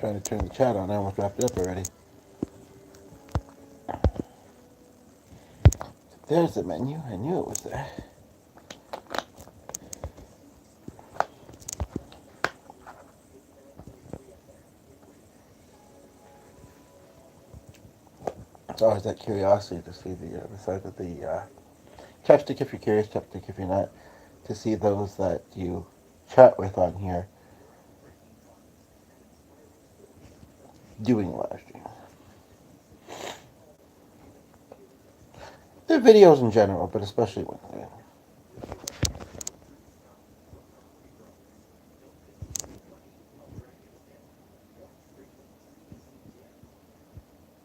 trying to turn the chat on. I almost wrapped it up already. There's the menu. I knew it was there. It's always that curiosity to see the side of the chapstick if you're curious, chapstick if you're not, to see those that you chat with on here doing live streams. The videos in general, but especially when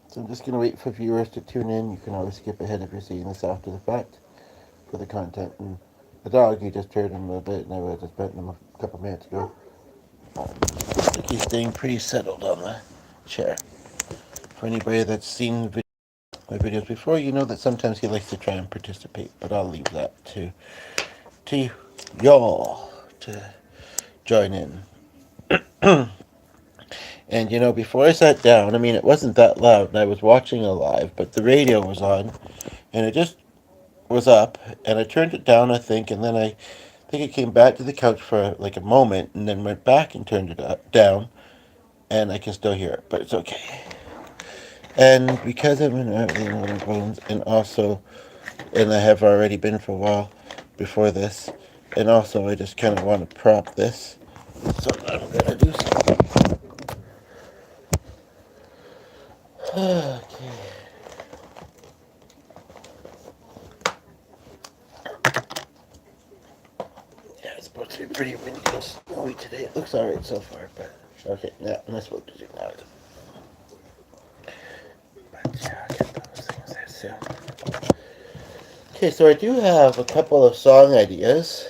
so I'm just going to wait for viewers to tune in. You can always skip ahead if you're seeing this after the fact for the content. And the dog, you just heard him a bit, and I was just petting him a couple minutes ago. I think he's staying pretty settled on the chair. For anybody that's seen my videos before, you know that sometimes he likes to try and participate, but I'll leave that to y'all to join in. And you know, before I sat down, I mean, it wasn't that loud, and I was watching a live, but the radio was on, and it just was up, and I turned it down, I think, and then I think it came back to the couch for like a moment, and then went back and turned it down, and I can still hear it, but it's okay. And because I'm in early bones, and also, and I have already been for a while before this, and also I just kind of want to prop this, so I'm gonna do something. Okay. Yeah, it's supposed to be pretty windy and snowy today. It looks alright so far, but okay, yeah, I'm not supposed to do now. But yeah, I'll get those things there soon. Okay, so I do have a couple of song ideas.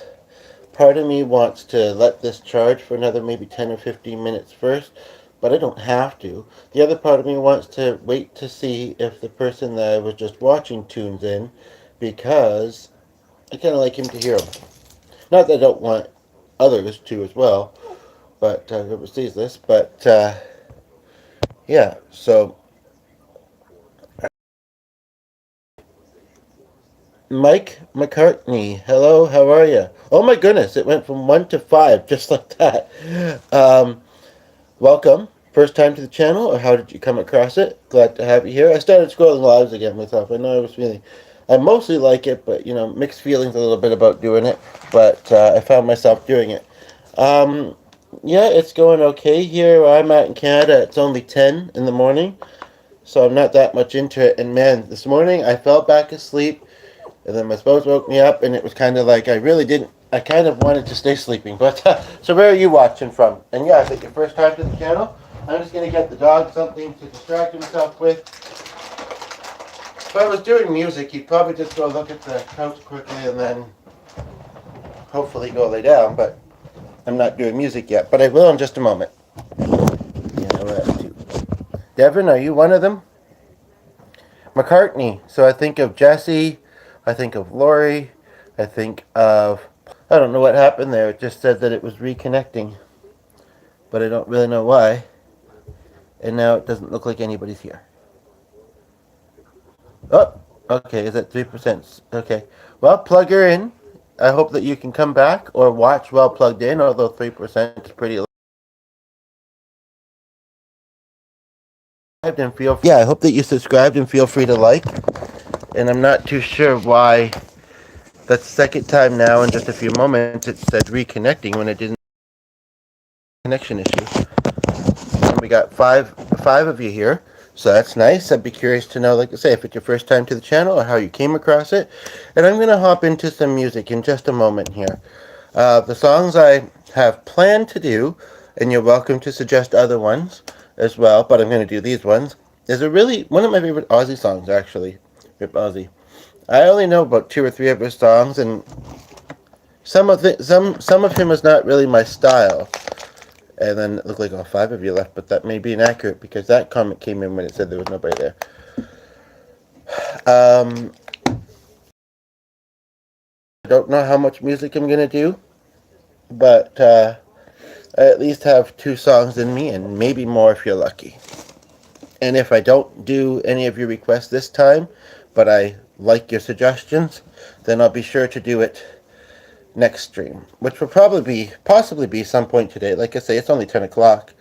Part of me wants to let this charge for another maybe 10 or 15 minutes first, but I don't have to. The other part of me wants to wait to see if the person that I was just watching tunes in, because I kind of like him to hear them. Not that I don't want others to as well, but whoever sees this, but yeah, so Mike McCartney, hello, how are you? Oh my goodness, it went from 1 to 5 just like that. Welcome. First time to the channel, or how did you come across it? Glad to have you here. I started scrolling lives again myself. I know I was feeling, I mostly like it, but you know, mixed feelings a little bit about doing it. But I found myself doing it. Um, yeah, it's going okay here where I'm at in Canada. It's only 10 in the morning, so I'm not that much into it. And man, this morning I fell back asleep, and then my spouse woke me up, and it was kind of like I really didn't. I kind of wanted to stay sleeping. But so where are you watching from? And yeah, is it your first time to the channel? I'm just gonna get the dog something to distract himself with. If I was doing music, he'd probably just go look at the couch quickly and then hopefully go lay down. But I'm not doing music yet. But I will in just a moment. Devin, are you one of them? McCartney. So I think of Jesse. I think of Lori. I think of... I don't know what happened there. It just said that it was reconnecting. But I don't really know why. And now it doesn't look like anybody's here. Oh, okay. Is it 3%? Okay. Well, plug her in. I hope that you can come back or watch while plugged in, although 3% is pretty low. And feel free, yeah, I hope that you subscribed and feel free to like. And I'm not too sure why that's the second time now in just a few moments it said reconnecting when it didn't. Connection issue. And we got five of you here, so that's nice. I'd be curious to know, like I say, if it's your first time to the channel or how you came across it. And I'm going to hop into some music in just a moment here. The songs I have planned to do, and you're welcome to suggest other ones as well, but I'm going to do these ones, is one of my favorite Ozzy songs, actually. Rip Ozzy. I only know about 2 or 3 of his songs, and some of him is not really my style. And then it looked like all 5 of you left, but that may be inaccurate because that comment came in when it said there was nobody there. I don't know how much music I'm going to do, but I at least have 2 songs in me, and maybe more if you're lucky. And if I don't do any of your requests this time, but I like your suggestions, then I'll be sure to do it next stream, which will possibly be some point today. Like I say, it's only 10 o'clock,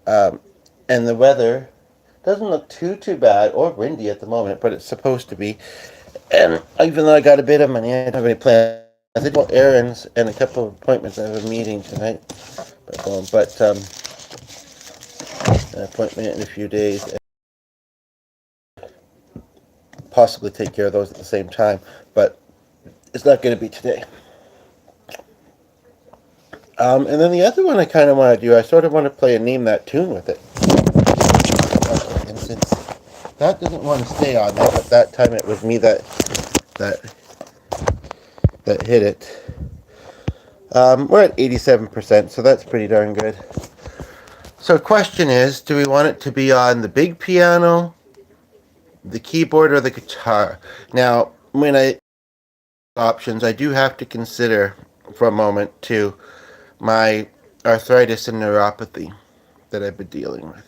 and the weather doesn't look too bad or windy at the moment, but it's supposed to be. And even though I got a bit of money, I don't have any plans. I did errands and a couple of appointments. I have a meeting tonight, but an appointment in a few days, and possibly take care of those at the same time. But it's not going to be today. And then the other one I kind of want to do, I sort of want to play a Name That Tune with it. And since that doesn't want to stay on there, but that time it was me that hit it. We're at 87%, so that's pretty darn good. So question is, do we want it to be on the big piano, the keyboard, or the guitar? Now, when I options, I do have to consider for a moment to my arthritis and neuropathy that I've been dealing with.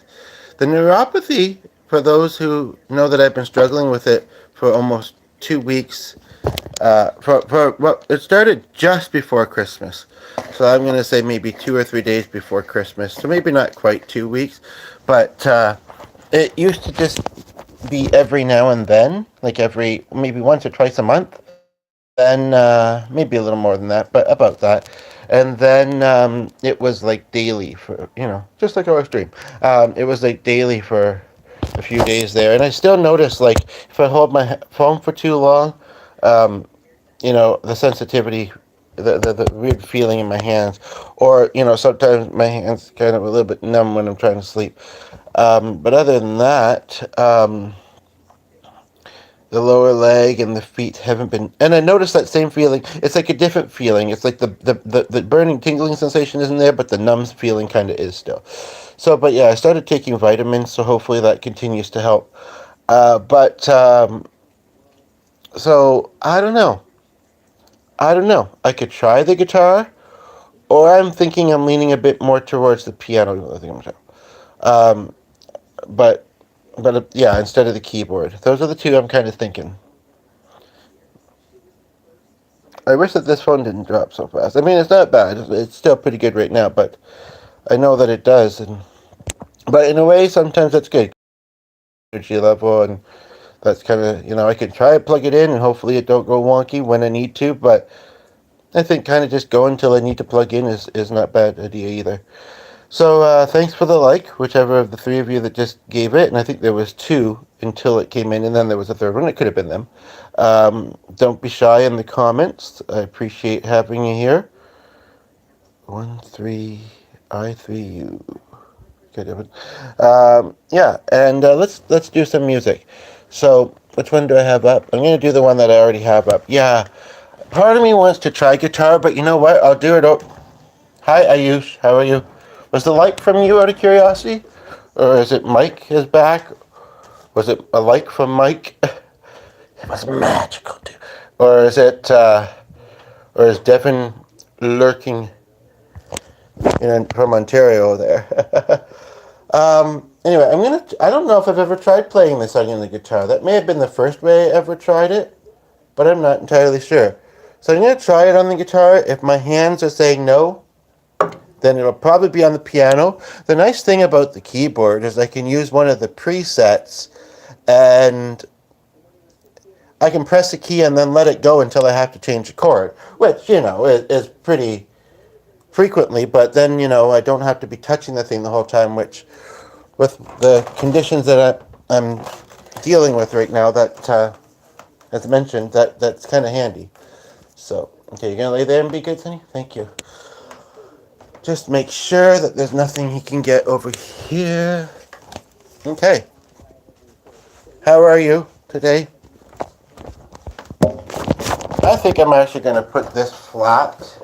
The neuropathy, for those who know that I've been struggling with it for almost 2 weeks, it started just before Christmas. So I'm going to say maybe 2 or 3 days before Christmas. So maybe not quite 2 weeks, but it used to just be every now and then, like maybe once or twice a month. Then maybe a little more than that, but about that. And then it was like daily for, just like our stream. It was like daily for a few days there. And I still notice, like, if I hold my phone for too long, the sensitivity, the weird feeling in my hands. Or, sometimes my hands kind of a little bit numb when I'm trying to sleep. But other than that, the lower leg and the feet haven't been, and I noticed that same feeling. It's like a different feeling. It's like the burning, tingling sensation isn't there, but the numb feeling kind of is still. So, but yeah, I started taking vitamins, so hopefully that continues to help. So I don't know. I could try the guitar, or I'm thinking I'm leaning a bit more towards the piano. I think I'm trying. But yeah, instead of the keyboard. Those are the two I'm kind of thinking. I wish that this phone didn't drop so fast. I mean, it's not bad. It's still pretty good right now, but I know that it does. But in a way, sometimes that's good. Energy level, and that's kind of, I can try to plug it in, and hopefully it don't go wonky when I need to, but I think kind of just going till I need to plug in is not a bad idea either. So thanks for the like, whichever of the 3 of you that just gave it, and I think there was 2 until it came in, and then there was a 3rd one. It could have been them. Don't be shy in the comments. I appreciate having you here. 1, 3, I, 3, you. Good. Yeah, and let's do some music. So which one do I have up? I'm going to do the one that I already have up. Yeah, part of me wants to try guitar, but you know what? I'll do it. Hi, Ayush. How are you? Was the like from you out of curiosity? Or is it Mike is back? Was it a like from Mike? It was magical, dude. Or is it, or is Devin lurking from Ontario there? Anyway, I don't know if I've ever tried playing this on the guitar. That may have been the first way I ever tried it, but I'm not entirely sure. So I'm going to try it on the guitar. If my hands are saying no, then it'll probably be on the piano. The nice thing about the keyboard is I can use one of the presets, and I can press a key and then let it go until I have to change a chord, which, is pretty frequently, but then, I don't have to be touching the thing the whole time, which, with the conditions that I'm dealing with right now, that, as mentioned, that's kind of handy. So, okay, you're going to lay there and be good, Sonny? Thank you. Just make sure that there's nothing he can get over here. Okay. How are you today? I think I'm actually going to put this flat.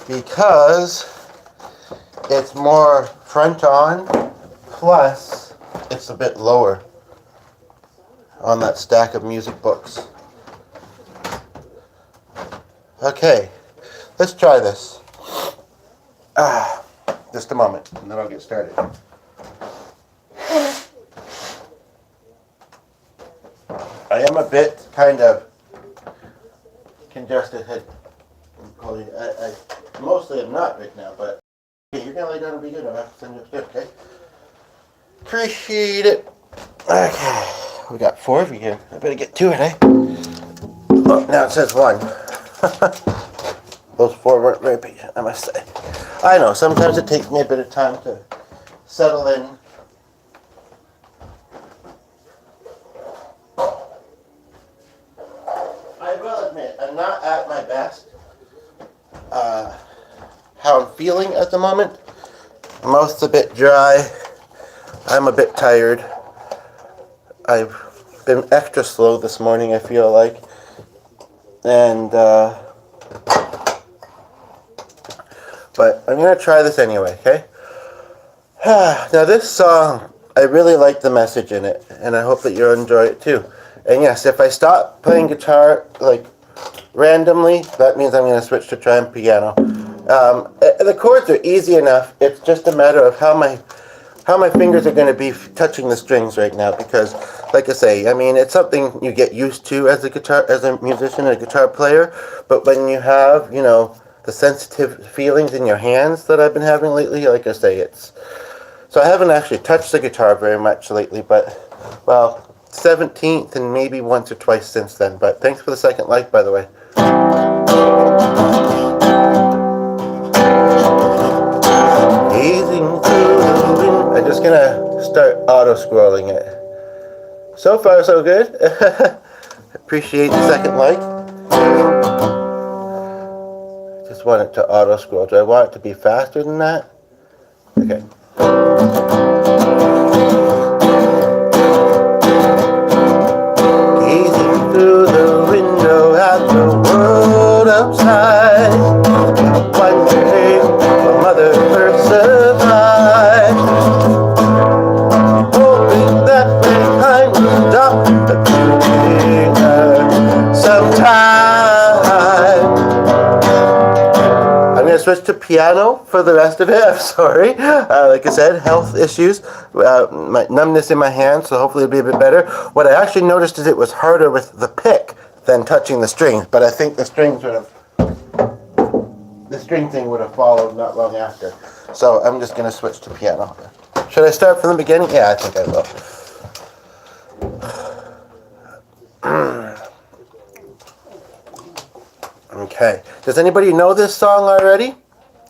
Because it's more front on, plus it's a bit lower on that stack of music books. Okay, let's try this. Just a moment, and then I'll get started. I am a bit kind of congested head. I mostly am not right now, but okay, you're gonna lay down and be good. I'll have to send you upstairs, okay? Appreciate it. Okay, we got 4 of you here. I better get to it, eh? Oh, now it says 1. Those 4 weren't very patient, I must say. I know, sometimes it takes me a bit of time to settle in. I will admit, I'm not at my best. How I'm feeling at the moment. Mouth's a bit dry. I'm a bit tired. I've been extra slow this morning, I feel like. And, but I'm going to try this anyway, okay? Now this song, I really like the message in it, and I hope that you'll enjoy it too. And yes, if I stop playing guitar, like, randomly, that means I'm going to switch to trying piano. The chords are easy enough. It's just a matter of how my fingers are going to be touching the strings right now, because, like I say, I mean, it's something you get used to as a musician, a guitar player. But when you have, you know, the sensitive feelings in your hands that I've been having lately, like I say, it's so I haven't actually touched the guitar very much lately. But well, 17th and maybe once or twice since then. But thanks for the second like, by the way. I'm just gonna start auto-scrolling it. So far, so good. Appreciate the second like. Just want it to auto-scroll. Do I want it to be faster than that? Okay. Gazing through the window at the world outside, wondering will Mother Earth survive, hoping that mankind will stop abusing her sometime. I'm going to switch to piano for the rest of it. I'm sorry. Like I said, health issues, my numbness in my hands, so hopefully it'll be a bit better. What I actually noticed is it was harder with the pick than touching the strings, but I think the string thing would have followed not long after. So I'm just going to switch to piano. Should I start from the beginning? Yeah, I think I will. Okay. Does anybody know this song already?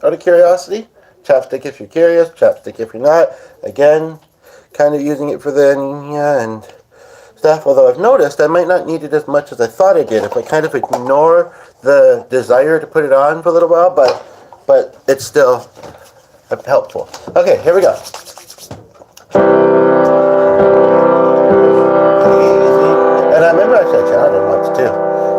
Out of curiosity? Chapstick if you're curious, chapstick if you're not. Again, kind of using it for the and stuff. Although I've noticed I might not need it as much as I thought I did if I kind of ignore the desire to put it on for a little while, but it's still helpful. Okay, here we go. And I remember I said Jonathan once too.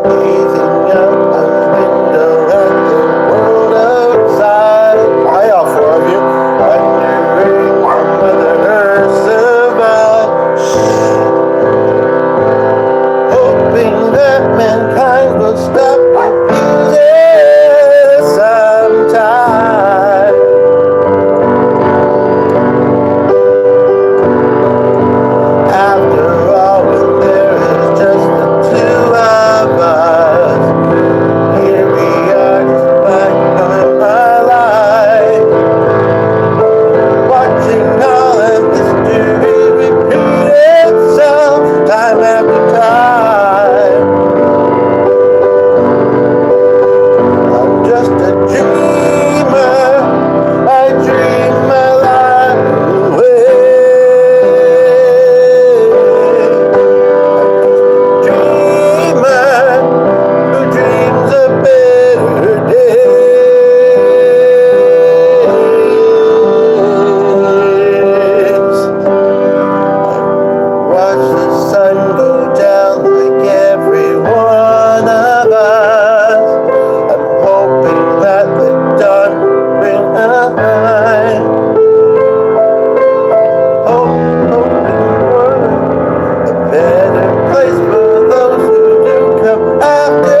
Gazing out the window at the world outside. Hi, all 4 of you. Wondering whether Earth survive. Hoping that mankind will stop abusing sometime. After all, when there is just the 2 of us, here we are just back on my life, watching all of history repeat itself time after time. I'm just a dreamer, I dream my life away. Better place for those who do come after.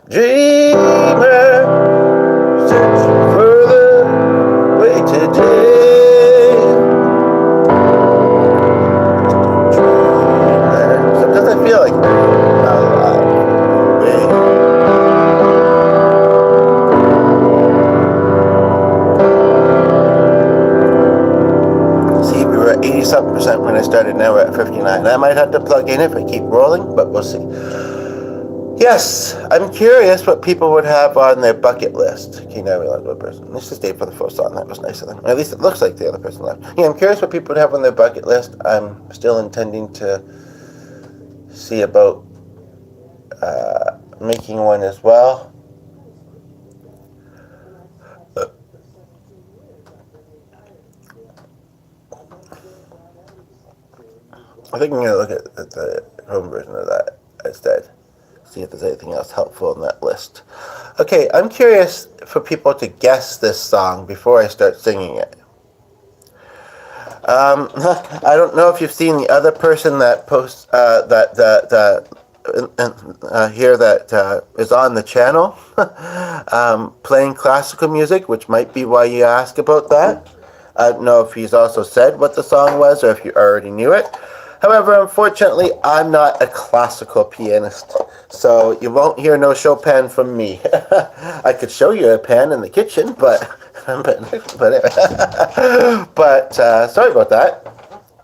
Dreamer, searching for the way today. Dreamer. Sometimes I feel like see, we were at 80-something% when I started. Now we're at 59. I might have to plug in if I keep rolling, but we'll see. Yes, I'm curious what people would have on their bucket list. Okay, now I realize what person. Let's just stay for the first song. That was nice of them. At least it looks like the other person left. Yeah, I'm curious what people would have on their bucket list. I'm still intending to see about making one as well. I think I'm going to look at the home version of that instead. See if there's anything else helpful in that list. Okay, I'm curious for people to guess this song before I start singing it. I don't know if you've seen the other person that posts here that is on the channel playing classical music, which might be why you ask about that. I don't know if he's also said what the song was or if you already knew it. However, unfortunately, I'm not a classical pianist, so you won't hear no Chopin from me. I could show you a pen in the kitchen, but sorry about that.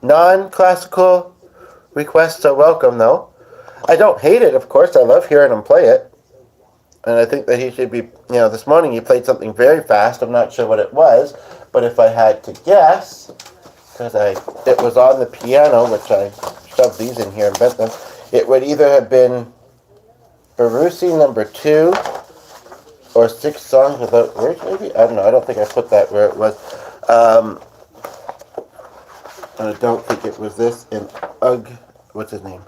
Non-classical requests are welcome, though. I don't hate it, of course. I love hearing him play it. And I think that he should be, this morning he played something very fast. I'm not sure what it was, but if I had to guess, because it was on the piano, which I shoved these in here and bent them, it would either have been Barussi No. 2 or 6 Songs Without Words, maybe? I don't know. I don't think I put that where it was. And I don't think it was this in what's his name?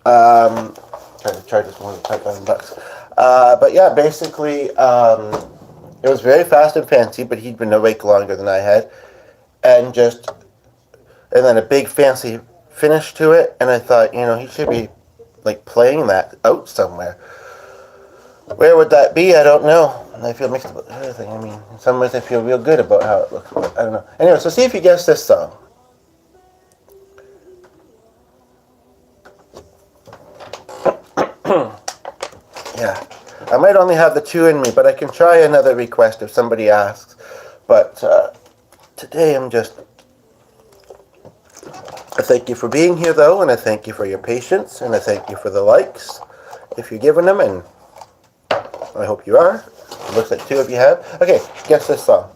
Trying to charge this one $5,000. But yeah, basically, it was very fast and fancy, but he'd been awake longer than I had. And then a big fancy finish to it, and I thought, he should be like playing that out somewhere. Where would that be? I don't know. And I feel mixed about everything. I mean, in some ways I feel real good about how it looks, but I don't know. Anyway, so see if you guess this song. Yeah. I might only have the 2 in me, but I can try another request if somebody asks. But today I thank you for being here, though, and I thank you for your patience, and I thank you for the likes, if you're giving them, and I hope you are. It looks like 2 of you have. Okay, guess this song.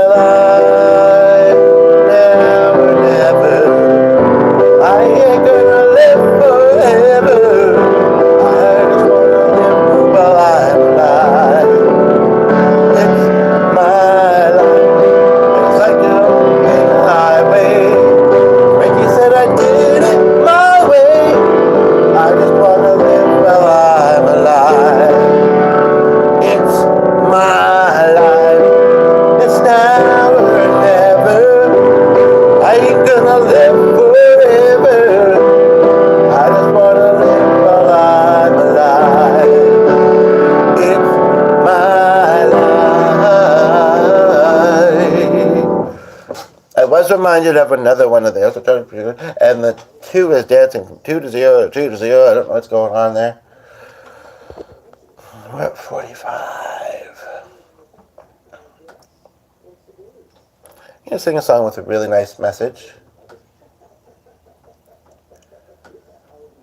life now or never. I ain't gonna live forever. I just wanna live while I'm alive. It's my life. It's like an open highway. Ricky said I did it my way. I just wanna live while I'm alive. It's my life. It's now or never. I ain't gonna live forever. I just wanna live while I'm alive. It's my life. I was reminded of another one of theirs, and the 2 is dancing from 2 to 0, 2 to 0. I don't know what's going on there. We're at 45. I'm going to sing a song with a really nice message.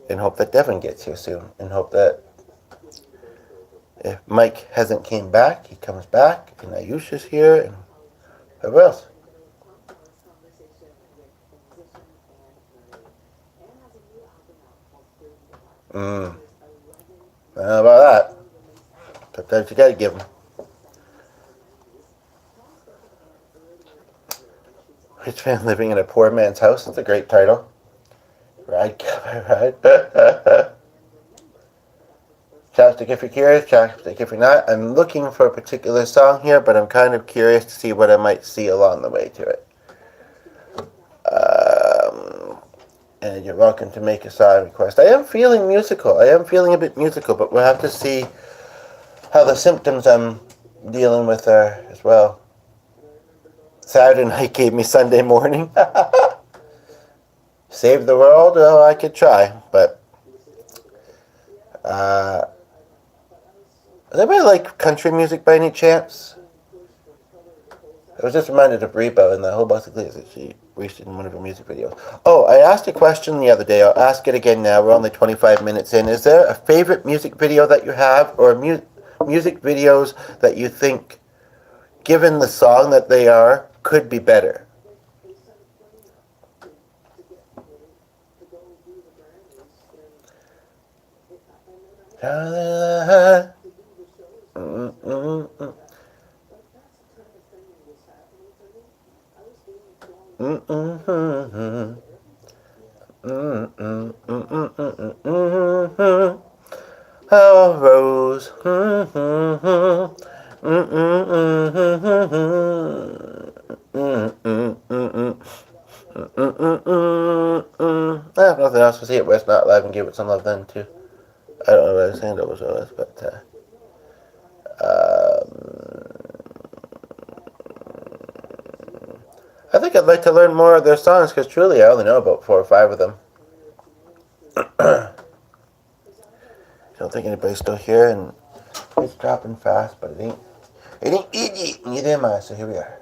And hope that Devin gets here soon. And hope that if Mike hasn't came back, he comes back. And Ayusha's here. And whoever else. I don't know about that. Sometimes you gotta give them. Rich Man Living in a Poor Man's House. That's a great title. Ride, ride. Chapstick if you're curious, chapstick if you're not. I'm looking for a particular song here, but I'm kind of curious to see what I might see along the way to it. And you're welcome to make a song request. I am feeling musical. I am feeling a bit musical, but we'll have to see how the symptoms I'm dealing with are as well. Saturday night gave me Sunday morning. Save the world? Oh, I could try, but does anybody like country music by any chance? I was just reminded of Reba and the whole bunch of things that she reached in one of her music videos. Oh, I asked a question the other day. I'll ask it again now. We're only 25 minutes in. Is there a favorite music video that you have, or music videos that you think, given the song that they are, could be better? Oh, Rose. I have nothing else to see it, but it's not live and give it some love then too. I don't know what I was saying, but I think I'd like to learn more of their songs, because truly I only know about 4 or 5 of them. I don't think anybody's still here, and it's dropping fast, but it ain't easy. Neither am I, so here we are.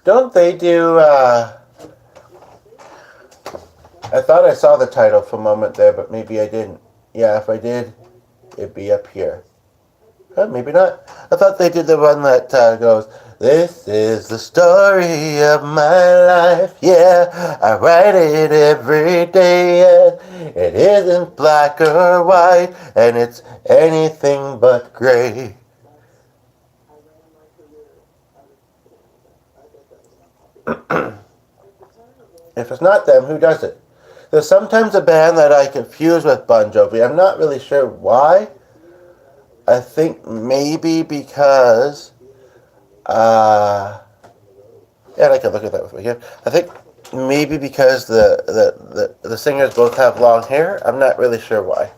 Don't they do, I thought I saw the title for a moment there, but maybe I didn't. Yeah, if I did, it'd be up here. Maybe not. I thought they did the one that goes, "This is the story of my life, yeah, I write it every day, yeah. It isn't black or white, and it's anything but gray." If it's not them, who does it? There's sometimes a band that I confuse with Bon Jovi. I'm not really sure why. I think maybe because, yeah, I can look at that with me here. I think maybe because the singers both have long hair. I'm not really sure why.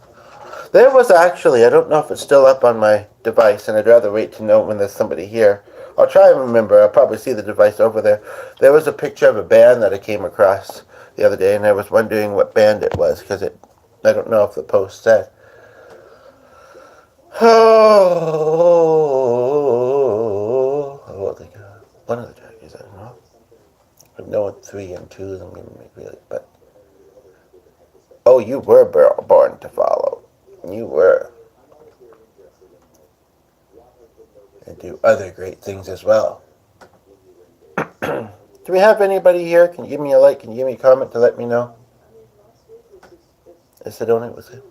There was actually, I don't know if it's still up on my device, and I'd rather wait to know when there's somebody here. I'll try and remember. I'll probably see the device over there. There was a picture of a band that I came across the other day, and I was wondering what band it was, because I don't know if the post said. Oh, what they got? One of the Jackies, I don't know. But no 3 and 2, I mean, really, but... Oh, you were born to follow. You were. And do other great things as well. Do we have anybody here? Can you give me a like? Can you give me a comment to let me know? Is Sedona with it?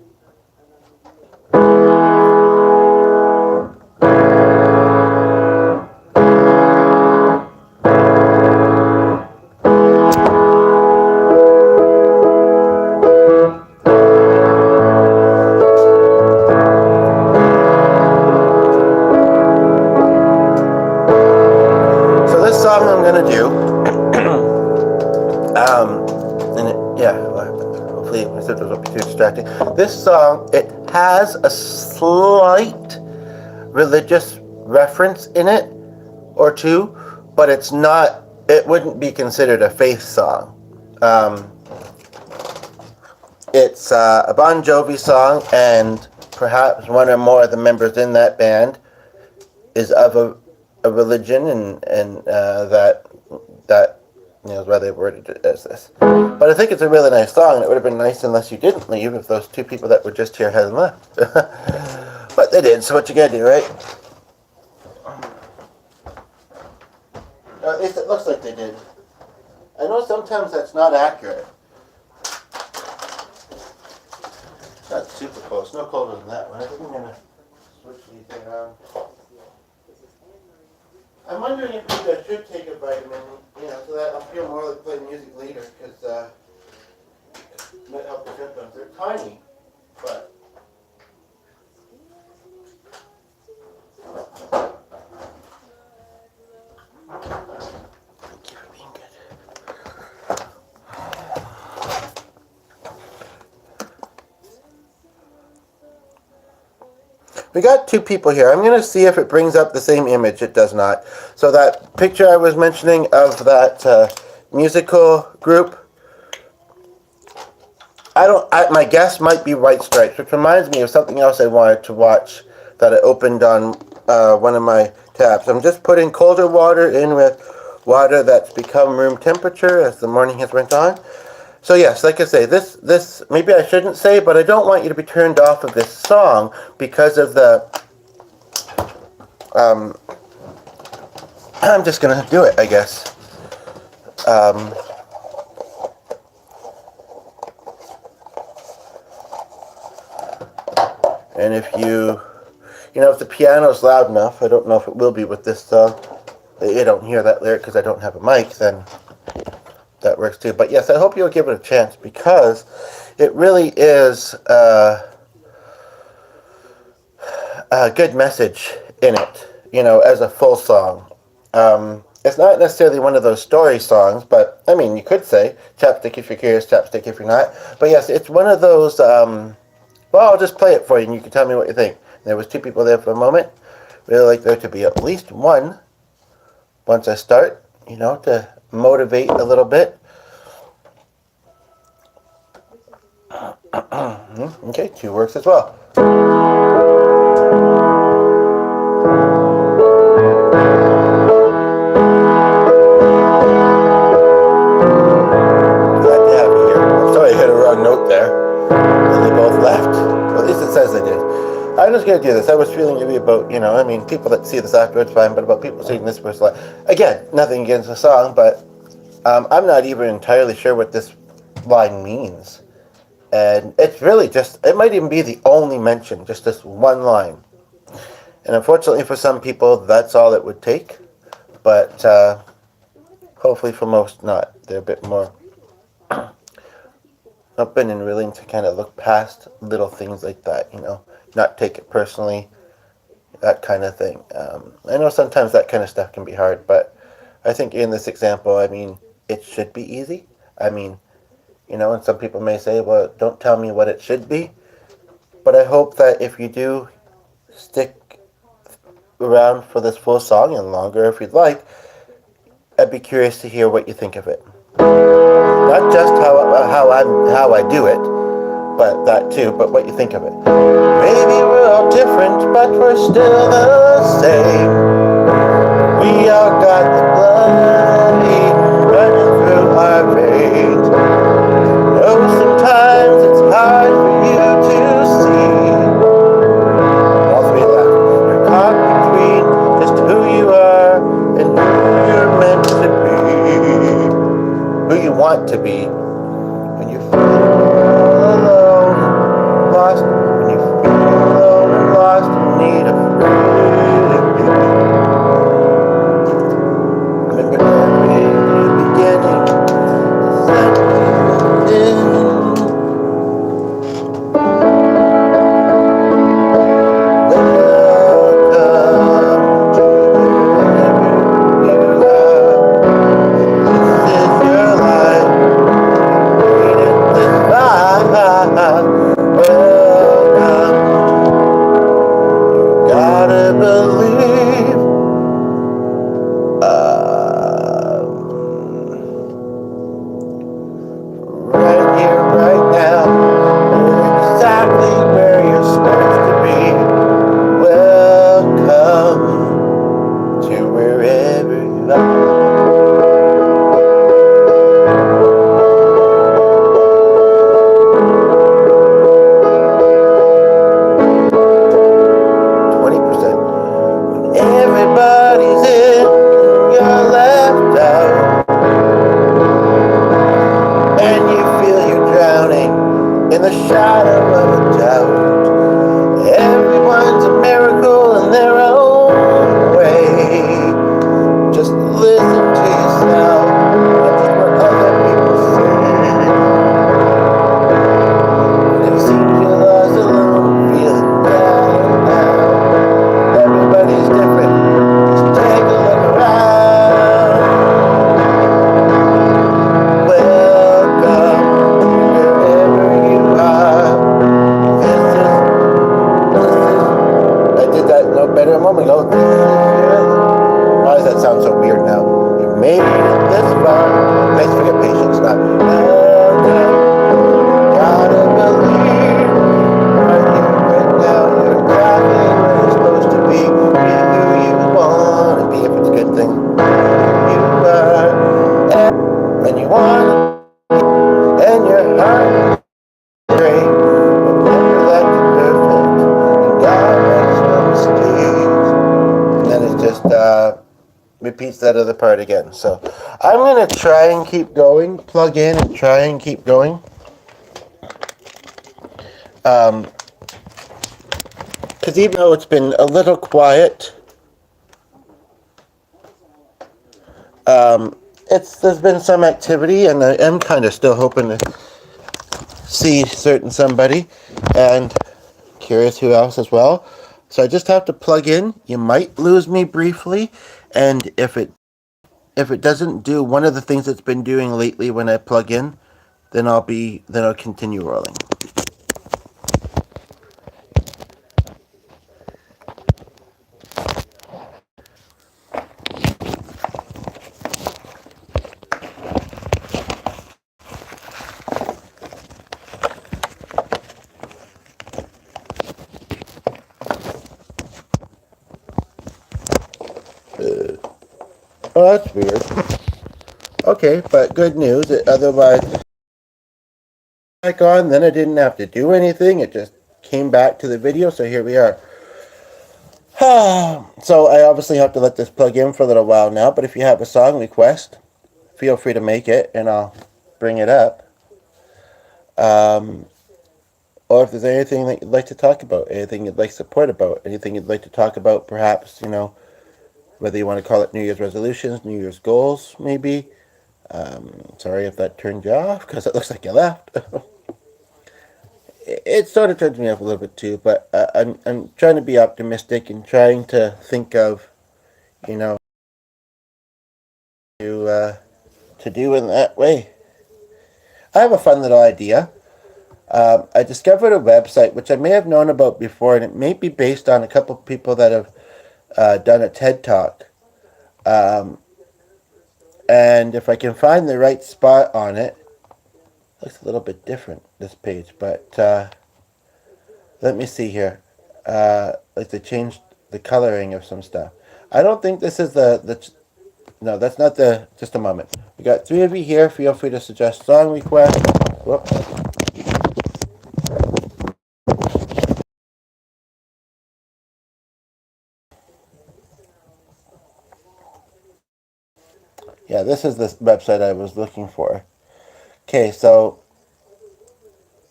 So this song I'm gonna do, and hopefully my symptoms won't be too distracting. This song, it has a slight religious reference in it, or two, but it's not, it wouldn't be considered a faith song. It's a Bon Jovi song, and perhaps one or more of the members in that band is of a religion, and that is why they worded it as this. But I think it's a really nice song, and it would have been nice unless you didn't leave, if those 2 people that were just here hadn't left. But they did, so what you gotta do, right? Or at least it looks like they did. I know sometimes that's not accurate. It's not super close, no colder than that one. I think I'm gonna switch these around. I'm wondering if maybe I should take a vitamin, so that I'll feel more like playing music later, because it might help the symptoms. They're tiny, but... Thank you for being good. We got 2 people here. I'm going to see if it brings up the same image. It does not. So that picture I was mentioning of that musical group, my guess might be White Stripes, which reminds me of something else I wanted to watch that I opened on one of my tabs. I'm just putting colder water in with water that's become room temperature as the morning has went on. So yes, like I say, this maybe I shouldn't say, but I don't want you to be turned off of this song because of the... I'm just going to do it, I guess. And if if the piano's loud enough, I don't know if it will be with this song, you don't hear that lyric because I don't have a mic, then that works too. But yes, I hope you'll give it a chance, because it really is a good message in it, as a full song. It's not necessarily one of those story songs, but, I mean, you could say, chapstick if you're curious, chapstick if you're not. But yes, it's one of those, well, I'll just play it for you and you can tell me what you think. There was 2 people there for a moment. Really like there to be at least one once I start, to motivate a little bit. Okay, 2 works as well. Glad to have you here. I'm sorry I hit a wrong note there. And they both left. Well, at least it says they did. I'm just going to do this. I was feeling maybe about, people that see this afterwards, fine, but about people seeing this first line. Again, nothing against the song, but I'm not even entirely sure what this line means. And it's really just, it might even be the only mention, just this one line. And unfortunately for some people, that's all it would take. But hopefully for most not. They're a bit more open and willing to kind of look past little things like that, not take it personally, that kind of thing. I know sometimes that kind of stuff can be hard, but I think in this example, I mean, it should be easy. I mean, and some people may say, well, don't tell me what it should be. But I hope that if you do stick around for this full song and longer if you'd like, I'd be curious to hear what you think of it. Not just how I do it, but that too, but what you think of it. Maybe we're all different, but we're still the same. We all got the blood running through our veins. Oh, sometimes it's hard for you to see. All three left. You're caught between just who you are and who you're meant to be. Who you want to be. When you feel alone, lost, when you feel alone and lost in need of freedom. Remember every new beginning is ending. Repeats that other part again. So I'm going to try and keep going, plug in and try and keep going. Because even though it's been a little quiet, there's been some activity, and I am kind of still hoping to see certain somebody, and curious who else as well. So I just have to plug in. You might lose me briefly, and if it doesn't do one of the things it's been doing lately when I plug in, then I'll continue rolling. Oh, that's weird. Okay, but good news. Otherwise, back on, then I didn't have to do anything. It just came back to the video, so here we are. So I obviously have to let this plug in for a little while now, but if you have a song request, feel free to make it, and I'll bring it up. Or if there's anything that you'd like to talk about, anything you'd like support about, anything you'd like to talk about, perhaps, whether you want to call it New Year's resolutions, New Year's goals, maybe. Sorry if that turned you off, because it looks like you left. It sort of turns me off a little bit too, but I'm trying to be optimistic and trying to think of, to do in that way. I have a fun little idea. I discovered a website which I may have known about before, and it may be based on a couple people that have done a TED Talk. And if I can find the right spot on it, looks a little bit different, this page, but let me see here. Like they changed the coloring of some stuff. I don't think this is the no, that's not the. Just a moment. We got three of you here. Feel free to suggest song requests. Whoops. Yeah, this is the website I was looking for. Okay, so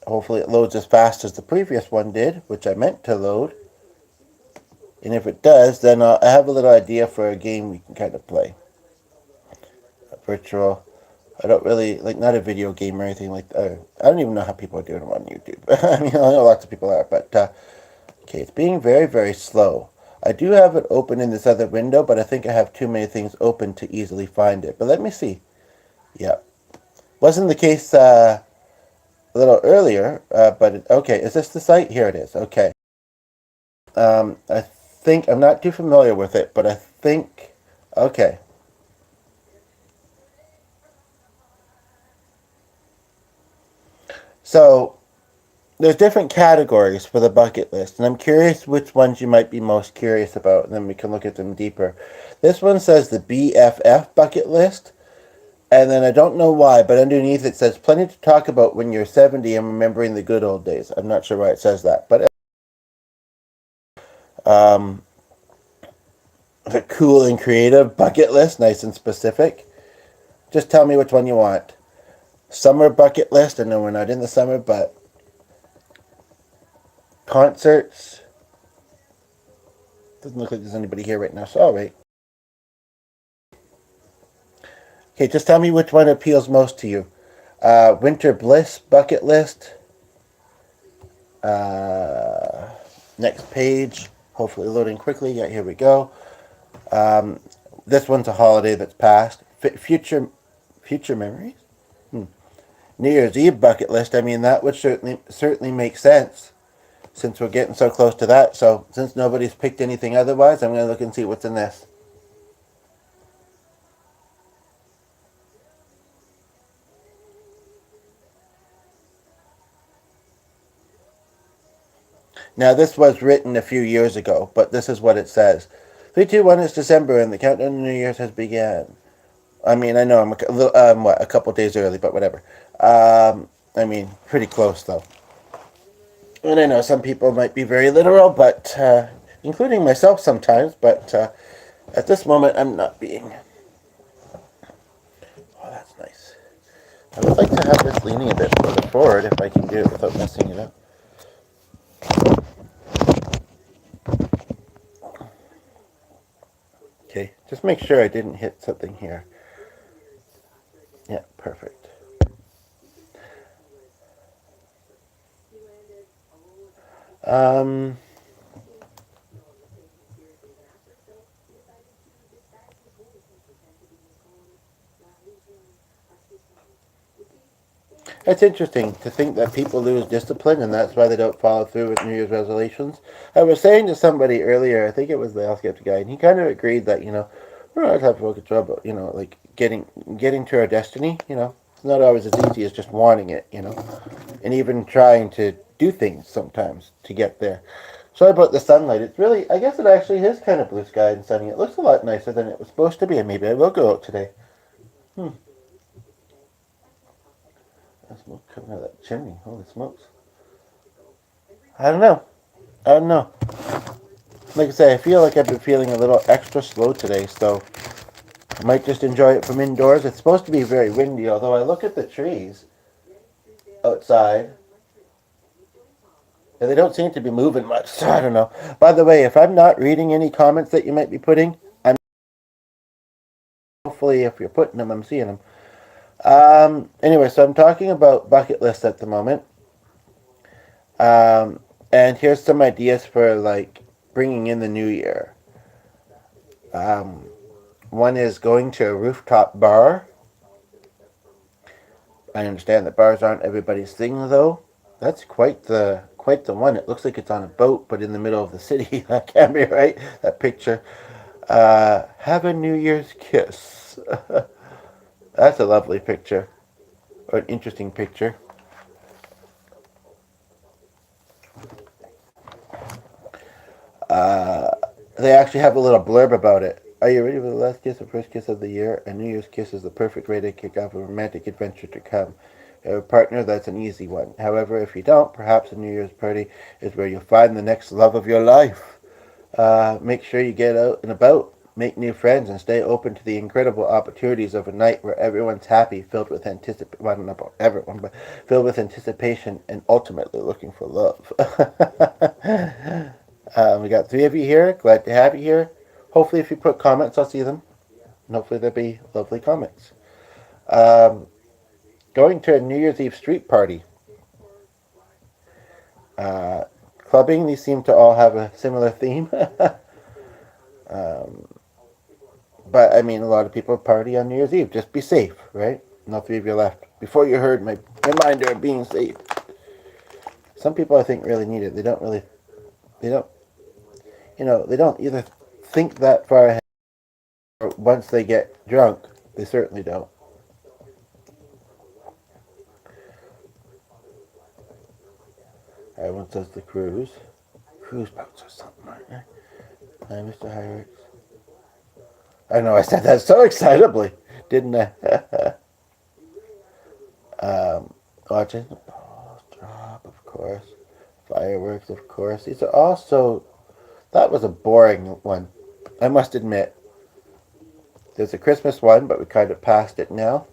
hopefully it loads as fast as the previous one did, which I meant to load. And if it does, then I have a little idea for a game we can kind of play. A virtual. I don't really, like, not a video game or anything like that. I don't even know how people are doing them on YouTube. I mean, I know lots of people are, but, okay, it's being very, very slow. I do have it open in this other window, but I think I have too many things open to easily find it. But let me see. Yep. Wasn't the case a little earlier, but okay, is this the site? Here it is. Okay. I think I'm not too familiar with it, but I think okay. So there's different categories for the bucket list, and I'm curious which ones you might be most curious about, and then we can look at them deeper. This one says the BFF bucket list, and then I don't know why, but underneath it says plenty to talk about when you're 70 and remembering the good old days. I'm not sure why it says that, but the cool and creative bucket list, nice and specific. Just tell me which one you want. Summer bucket list. I know we're not in the summer, but concerts. Doesn't look like there's anybody here right now, so I'll wait. Okay, just tell me which one appeals most to you. Winter bliss bucket list. Next page. Hopefully loading quickly. Yeah, here we go. This one's a holiday that's past. Future memories. New Year's Eve bucket list. I mean, that would certainly make sense since we're getting so close to that. So since nobody's picked anything otherwise, I'm going to look and see what's in this. Now, this was written a few years ago, but this is what it says. 321 is December, and the countdown to New Year's has begun. I mean, I know I'm a couple days early, but whatever. I mean, pretty close, though. And I know some people might be very literal, but, including myself sometimes, but at this moment, I'm not being. Oh, that's nice. I would like to have this leaning a bit further forward if I can do it without messing it up. Okay, just make sure I didn't hit something here. Yeah, perfect. Um, it's interesting to think that people lose discipline and that's why they don't follow through with New Year's resolutions. I was saying to somebody earlier, I think it was the Health Skeptic guy, and he kind of agreed that, we're not having full control, but, like getting to our destiny, it's not always as easy as just wanting it, and even trying to do things sometimes to get there. Sorry about the sunlight. It's really, I guess it actually is kind of blue sky and sunny. It looks a lot nicer than it was supposed to be, and maybe I will go out today. There's smoke coming out of that chimney. Holy smokes. I don't know. I don't know. Like I say, I feel like I've been feeling a little extra slow today, so I might just enjoy it from indoors. It's supposed to be very windy, although I look at the trees outside, and they don't seem to be moving much, so I don't know. By the way, if I'm not reading any comments that you might be putting, I'm hopefully if you're putting them, I'm seeing them. Anyway, so I'm talking about bucket lists at the moment. And here's some ideas for like bringing in the new year. One is going to a rooftop bar. I understand that bars aren't everybody's thing, though. That's quite the one. It looks like it's on a boat, but in the middle of the city. That can't be right. That picture. Have a New Year's kiss. That's a lovely picture, or an interesting picture. they actually have a little blurb about it. Are you ready for the last kiss, the first kiss of the year? A New Year's kiss is the perfect way to kick off a romantic adventure to come. If you have a partner, that's an easy one. However, if you don't, perhaps a New Year's party is where you'll find the next love of your life. Make sure you get out and about, make new friends, and stay open to the incredible opportunities of a night where everyone's happy, filled with anticipation. Well, not about everyone, but filled with anticipation and ultimately looking for love. We got 3 of you here. Glad to have you here. Hopefully, if you put comments, I'll see them. And hopefully, there'll be lovely comments. Going to a New Year's Eve street party. Clubbing, these seem to all have a similar theme. But, I mean, a lot of people party on New Year's Eve. Just be safe, right? No 3 of you left. Before you heard my reminder of being safe. Some people, I think, really need it. They don't, they don't either think that far ahead or once they get drunk. They certainly don't. Everyone says the cruise boats or something like that. Hi, Mr. Hyrix. I know I said that so excitably, didn't I? Watching the balls drop, of course. Fireworks, of course. These are also... That was a boring one, I must admit. There's a Christmas one, but we kind of passed it now.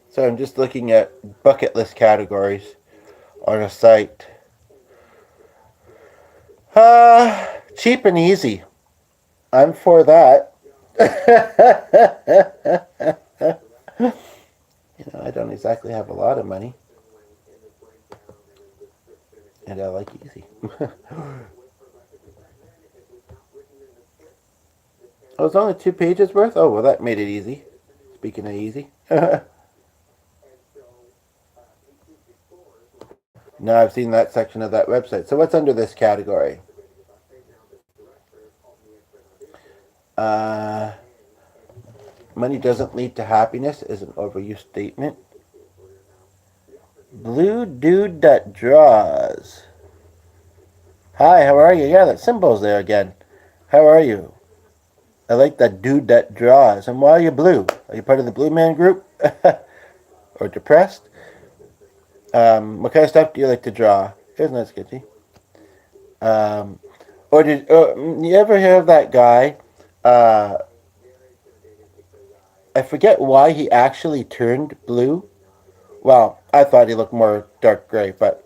So I'm just looking at bucket list categories on a site. Cheap and easy. I'm for that. I don't exactly have a lot of money. And I like easy. Oh, it's only 2 pages worth? Oh, well, that made it easy. Speaking of easy. Now I've seen that section of that website. So what's under this category? Money doesn't lead to happiness is an overused statement. Blue dude that draws. Hi, how are you? Yeah, that symbol's there again. How are you? I like that dude that draws. And why are you blue? Are you part of the Blue Man Group? Or depressed? What kind of stuff do you like to draw? Isn't that sketchy? Or did you ever hear of that guy? I forget why he actually turned blue. Well, I thought he looked more dark gray, but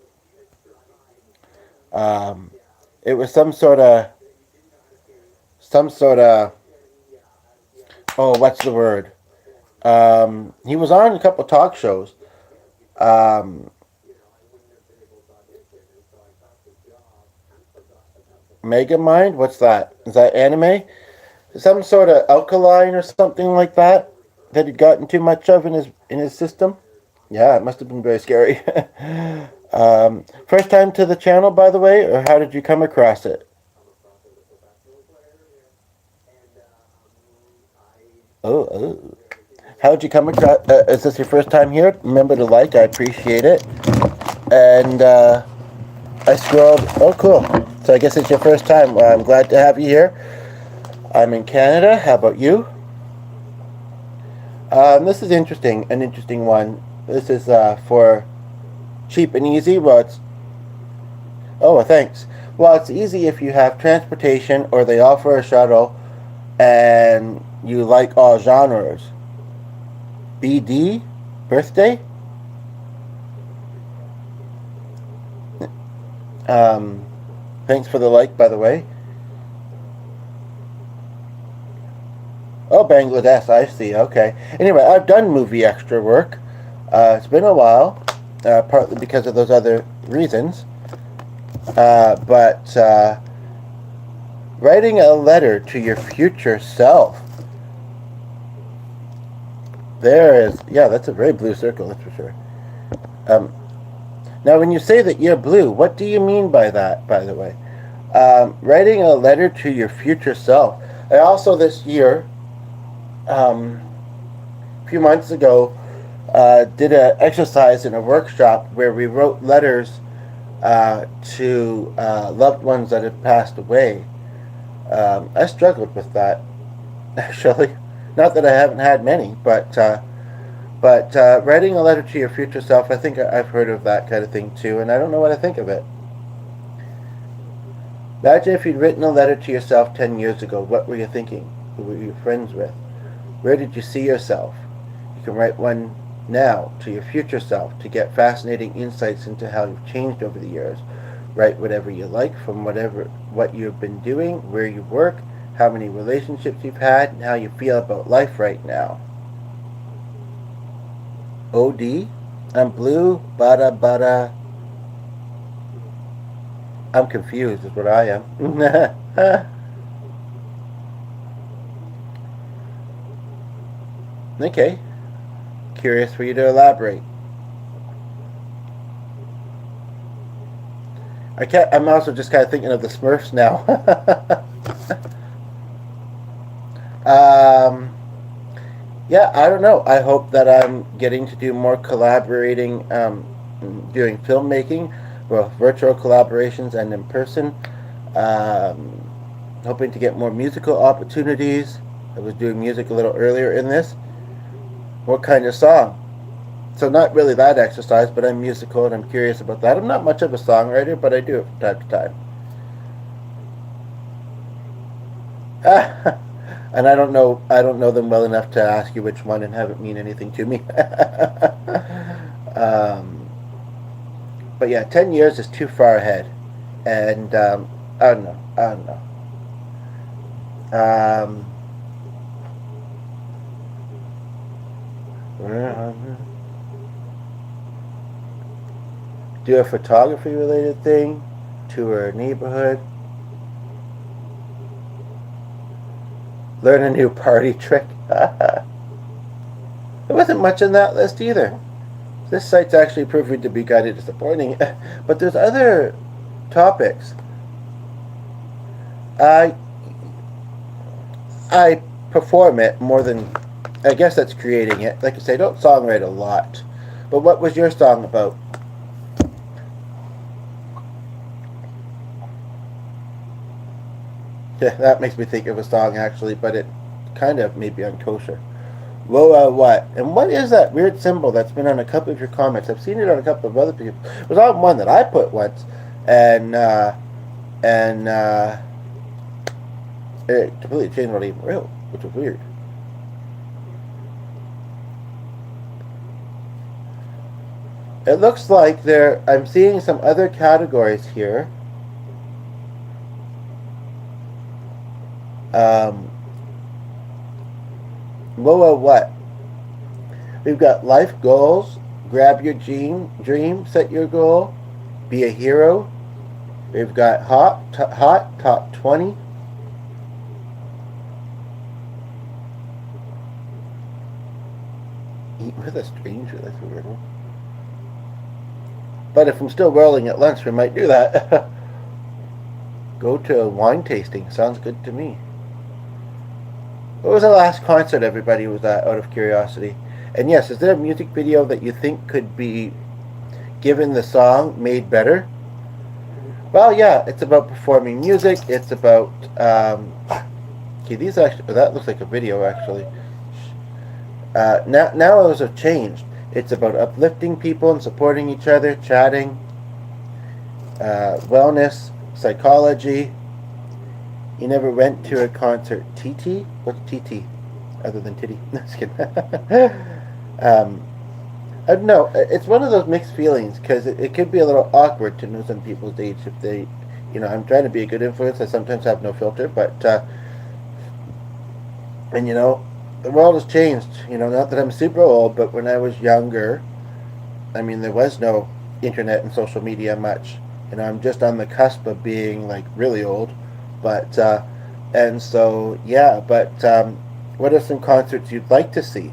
it was some sort of. Oh, what's the word? He was on a couple talk shows. Megamind? What's that? Is that anime? Some sort of alkaline or something like that he'd gotten too much of in his system. Yeah, it must have been very scary. First time to the channel, by the way, or how did you come across it? Oh. How did you come across? Is this your first time here? Remember to like. I appreciate it. And I scrolled. Oh, cool. So I guess it's your first time. Well, I'm glad to have you here. I'm in Canada. How about you? This is interesting. An interesting one. This is for cheap and easy. Well, it's... Oh, thanks. Well, it's easy if you have transportation or they offer a shuttle and you like all genres. BD? Birthday? Thanks for the like, by the way. Oh, Bangladesh, I see. Okay. Anyway, I've done movie extra work. It's been a while, partly because of those other reasons. But writing a letter to your future self. There is, yeah, that's a very blue circle, that's for sure. Now, when you say that you're blue, what do you mean by that, by the way? Writing a letter to your future self. I also this year, a few months ago, did an exercise in a workshop where we wrote letters to loved ones that had passed away. I struggled with that, actually. Not that I haven't had many, but writing a letter to your future self, I think I've heard of that kind of thing too, and I don't know what I think of it. Imagine if you'd written a letter to yourself 10 years ago. What were you thinking? Who were you friends with? Where did you see yourself? You can write one now to your future self to get fascinating insights into how you've changed over the years. Write whatever you like from what you've been doing, where you work, how many relationships you've had, and how you feel about life right now. OD? I'm blue, bada bada. I'm confused is what I am. Okay. Curious for you to elaborate. I'm also just kind of thinking of the Smurfs now. Yeah, I don't know. I hope that I'm getting to do more collaborating, doing filmmaking, well, virtual collaborations and in person. Um, Hoping to get more musical opportunities. I was doing music a little earlier in this. What kind of song? So not really that exercise, but I'm musical and I'm curious about that. I'm not much of a songwriter, but I do it from time to time. And I don't know them well enough to ask you which one and have it mean anything to me. But yeah, 10 years is too far ahead, and I don't know. Do a photography related thing, tour a neighborhood, learn a new party trick. There wasn't much on that list either. This site's actually proving to be kind of disappointing. But there's other topics. I perform it more than, I guess that's creating it. Like I say, I don't songwrite a lot. But what was your song about? Yeah, that makes me think of a song actually, but it kind of may be unkosher. Whoa, what? And what is that weird symbol that's been on a couple of your comments? I've seen it on a couple of other people. It was on one that I put once, and it completely changed what I even wrote, which was weird. It looks like I'm seeing some other categories here. What? We've got life goals, grab your dream, set your goal, be a hero. We've got hot, top 20. Eat with a stranger, that's a weird one. But if I'm still rolling at lunch, we might do that. Go to a wine tasting, sounds good to me. What was the last concert everybody was at, out of curiosity? And yes, is there a music video that you think could be, given the song, made better? Well, yeah, it's about performing music. It's about, okay, these actually, that looks like a video actually. Now those have changed. It's about uplifting people and supporting each other, chatting, wellness, psychology. You never went to a concert. TT? What's TT? Other than titty? No, just kidding. I don't know. It's one of those mixed feelings because it could be a little awkward to know some people's age if they, I'm trying to be a good influence. I sometimes have no filter, but, and the world has changed. Not that I'm super old, but when I was younger, I mean, there was no internet and social media much. I'm just on the cusp of being like really old. But, and so, yeah, but what are some concerts you'd like to see?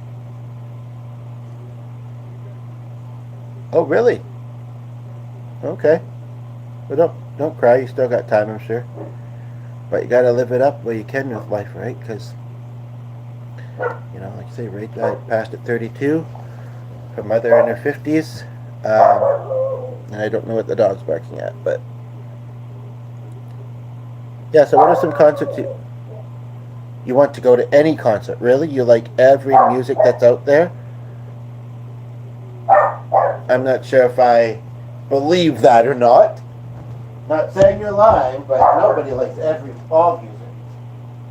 Oh, really? Okay. Well, don't cry. You still got time, I'm sure. But you gotta live it up where you can with life, right? Because, like I say, right, I passed at 32, her mother in her 50s, and I don't know what the dog's barking at, but yeah. So, what are some concerts you want to go to? Any concert, really? You like every music that's out there? I'm not sure if I believe that or not. Not saying you're lying, but nobody likes all music.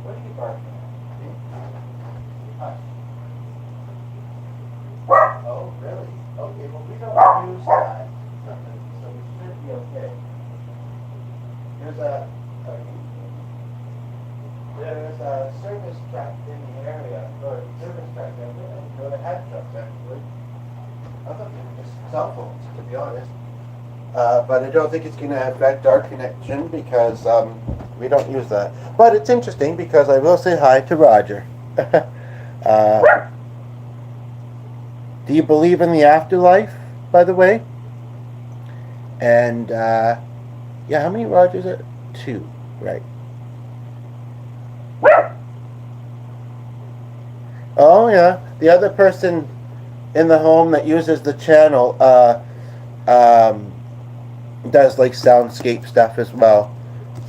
What are you barking at? Oh, really? Okay, well, we don't use that. So we should be okay. There's a service truck in the area, or service truck, they had trucks actually. I thought they were just cell phones, to be honest. But I don't think it's going to affect our connection because we don't use that. But it's interesting because I will say hi to Roger. Do you believe in the afterlife, by the way? And yeah, how many Rogers are 2? Right. Oh yeah, the other person in the home that uses the channel does like soundscape stuff as well,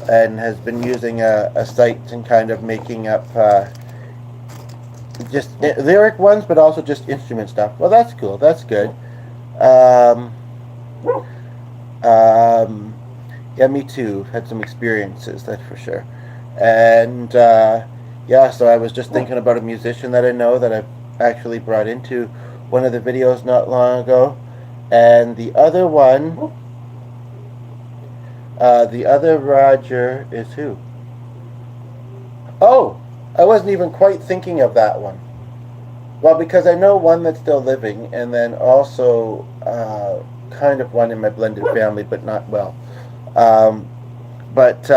and has been using a site and kind of making up just lyric ones, but also just instrument stuff. Well, that's cool. That's good. Yeah, me too. Had some experiences, that's for sure. And yeah, so I was just thinking about a musician that I know that I've actually brought into one of the videos not long ago. And the other one, the other Roger is who? Oh, I wasn't even quite thinking of that one. Well, because I know one that's still living, and then also kind of one in my blended family, but not well. But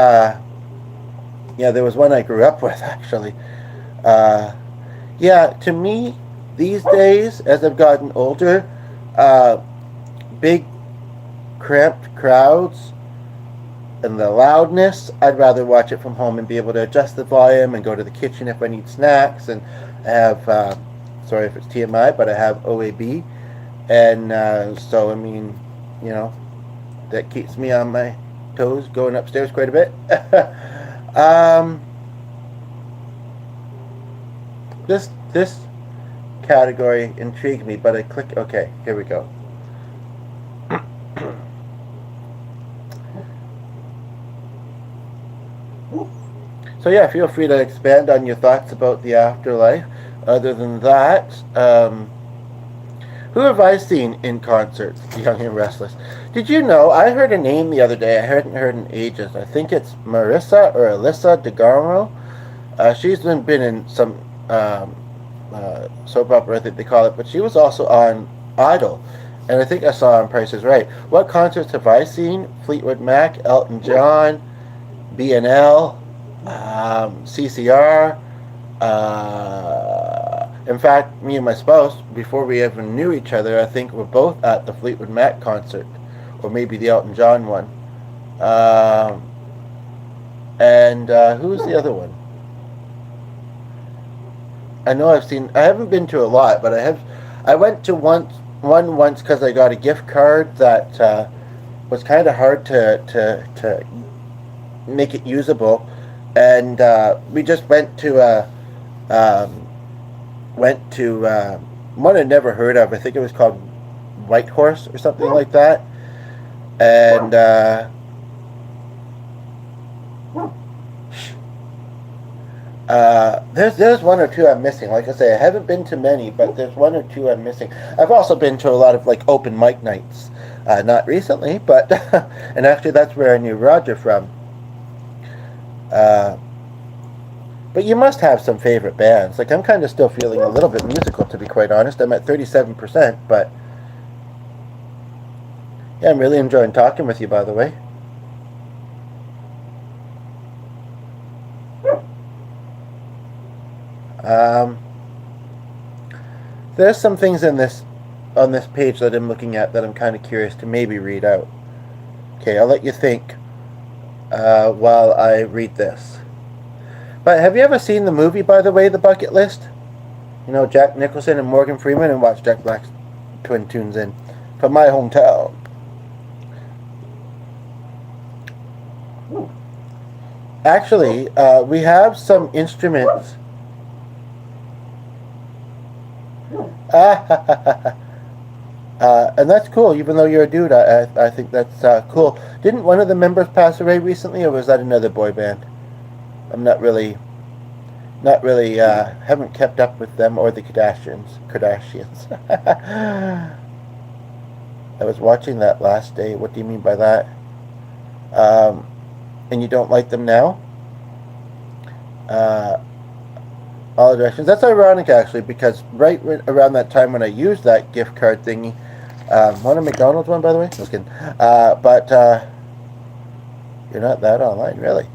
yeah, there was one I grew up with, actually. Yeah, to me, these days, as I've gotten older, big, cramped crowds and the loudness, I'd rather watch it from home and be able to adjust the volume and go to the kitchen if I need snacks. And I have, sorry if it's TMI, but I have OAB. And so, I mean, that keeps me on my toes going upstairs quite a bit. This category intrigued me, but I click. Okay, here we go. So yeah, feel free to expand on your thoughts about the afterlife. Other than that, who have I seen in concerts? Young and Restless. Did you know? I heard a name the other day I hadn't heard in ages. I think it's Marissa or Alyssa DeGarmo. She's been in some soap opera, I think they call it, but she was also on Idol, and I think I saw on Price is Right. What concerts have I seen? Fleetwood Mac, Elton John, BNL, CCR. In fact, me and my spouse, before we even knew each other, I think we're both at the Fleetwood Mac concert, or maybe the Elton John one. And who's the other one? I know I haven't been to a lot, but I went to one once because I got a gift card that was kind of hard to make it usable, and we just went to one I'd never heard of. I think it was called White Horse or something like that, and there's one or two I'm missing. Like I say, I haven't been to many, but there's one or two I'm missing. I've also been to a lot of like open mic nights, not recently, but and actually that's where I knew Roger from. But you must have some favorite bands. Like I'm kind of still feeling a little bit musical, to be quite honest. I'm at 37%, but yeah, I'm really enjoying talking with you, by the way. There's some things on this page that I'm looking at that I'm kind of curious to maybe read out. Okay, I'll let you think while I read this. But have you ever seen the movie, by the way, The Bucket List? You know, Jack Nicholson and Morgan Freeman, and watch Jack Black's twin tunes in from my hometown. Actually, we have some instruments. And that's cool. Even though you're a dude, I think that's cool. Didn't one of the members pass away recently, or was that another boy band? I'm not really, haven't kept up with them or the Kardashians. I was watching that last day. What do you mean by that? And you don't like them now? All directions. That's ironic, actually, because right around that time when I used that gift card thingy, one a McDonald's one, by the way. Just kidding. But you're not that online, really.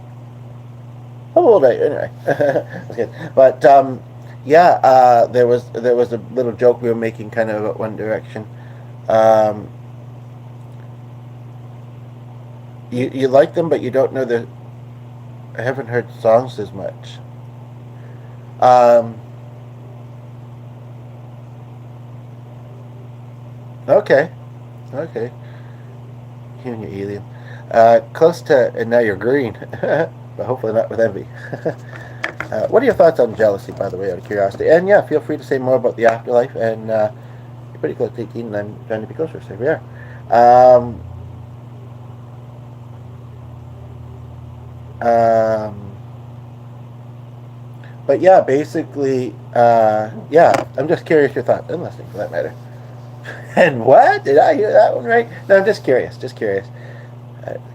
How old are you? Anyway, just kidding. But yeah, there was a little joke we were making, kind of about One Direction. You like them, but you don't know the. I haven't heard songs as much. Okay. You and your alien. Close to, and now you're green. But hopefully not with envy. What are your thoughts on jealousy, by the way, out of curiosity? And yeah, feel free to say more about the afterlife. And you're pretty close to 18, and I'm trying to be closer, so here we are. But yeah, basically, yeah, I'm just curious your thoughts. I'm listening, for that matter. And what? Did I hear that one right? No, I'm just curious.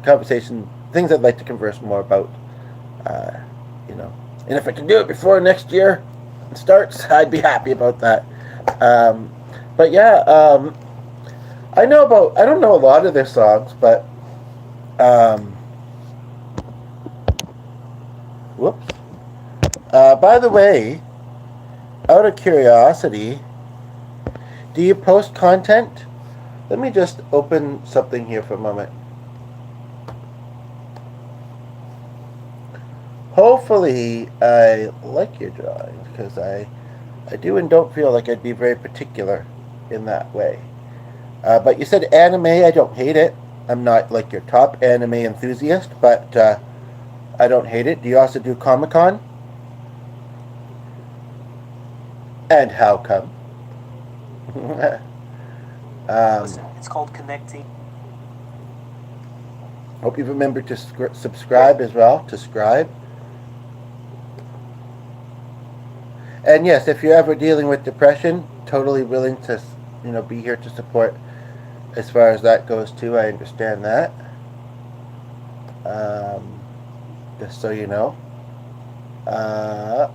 Conversation, things I'd like to converse more about. You know, and if I can do it before next year starts, I'd be happy about that. But yeah, I don't know a lot of their songs, but whoops. By the way, out of curiosity, do you post content? Let me just open something here for a moment. Hopefully, I like your drawings, because I do and don't feel like I'd be very particular in that way. But you said anime. I don't hate it. I'm not like your top anime enthusiast, but I don't hate it. Do you also do Comic-Con? And how come? Listen, it's called connecting. Hope you remember to subscribe as well. To subscribe. And yes, if you're ever dealing with depression, totally willing to, be here to support as far as that goes too. I understand that. Just so you know. I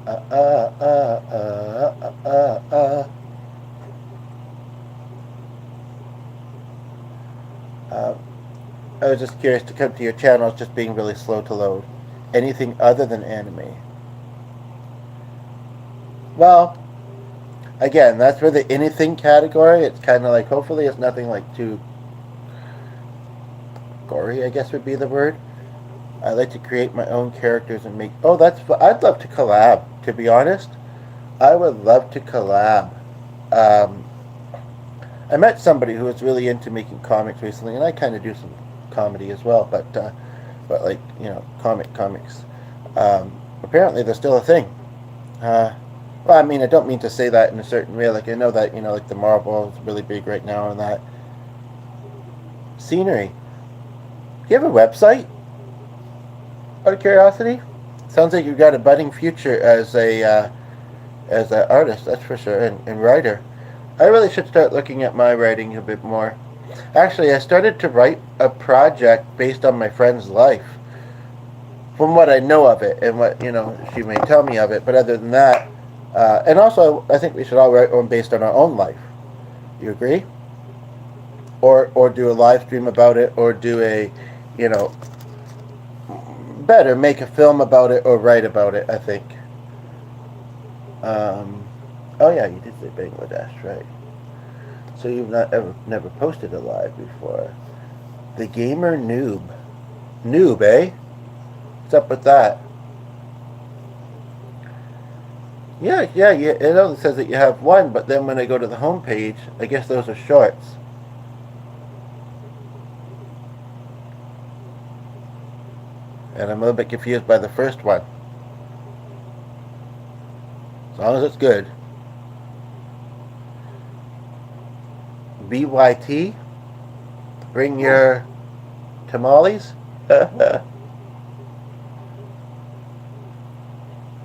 was just curious to come to your channel. It's just being really slow to load. Anything other than anime? Well, again, that's where the anything category. It's kind of like, hopefully it's nothing like too gory, I guess would be the word. I like to create my own characters and make... Oh, I'd love to collab, to be honest. I would love to collab. I met somebody who was really into making comics recently, and I kind of do some comedy as well, but like, comics. Apparently they're still a thing. Well, I mean, I don't mean to say that in a certain way. Like, I know that, like the Marvel is really big right now and that. Scenery. Do you have a website? Out of curiosity? Sounds like you've got a budding future as an artist, that's for sure, and writer. I really should start looking at my writing a bit more. Actually, I started to write a project based on my friend's life. From what I know of it, and what, she may tell me of it, but other than that, and also, I think we should all write one based on our own life. You agree? Or do a live stream about it, or do a, better, make a film about it, or write about it, I think. Oh yeah, you did say Bangladesh, right? So you've never posted a live before. The Gamer Noob. Noob, eh? What's up with that? Yeah, it only says that you have one, but then when I go to the home page, I guess those are shorts. And I'm a little bit confused by the first one. As long as it's good. BYT? Bring your tamales?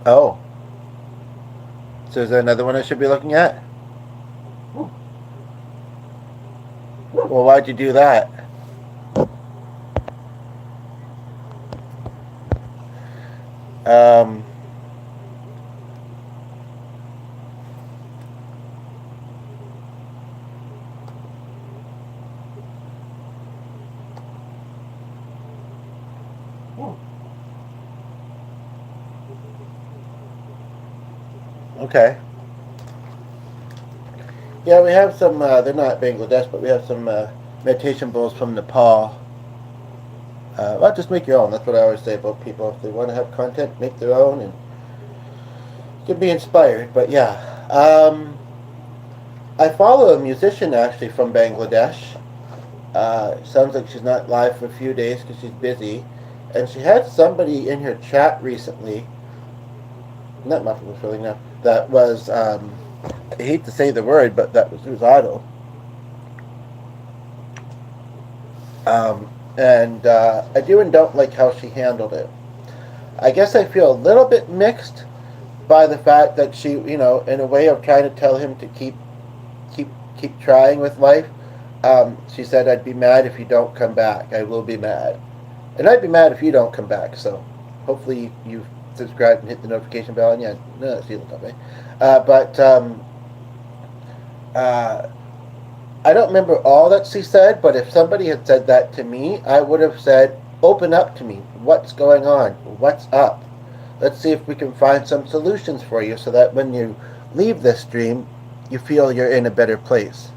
Oh. So is there another one I should be looking at? Well, why'd you do that? Um... Okay. Yeah, we have some, they're not Bangladesh, but we have some meditation bowls from Nepal. Well, just make your own. That's what I always say about people. If they want to have content, make their own and you can be inspired. But yeah. I follow a musician actually from Bangladesh. Sounds like she's not live for a few days because she's busy. And she had somebody in her chat recently. Not muffin was filling now. That was, I hate to say the word, but it was Otto. And I do and don't like how she handled it. I guess I feel a little bit mixed by the fact that she, in a way of trying to tell him to keep trying with life. She said, "I'd be mad if you don't come back. I will be mad. And I'd be mad if you don't come back." So hopefully you've subscribe and hit the notification bell, and I don't remember all that she said, but if somebody had said that to me, I would have said, "Open up to me. What's going on? What's up? Let's see if we can find some solutions for you so that when you leave this stream, you feel you're in a better place.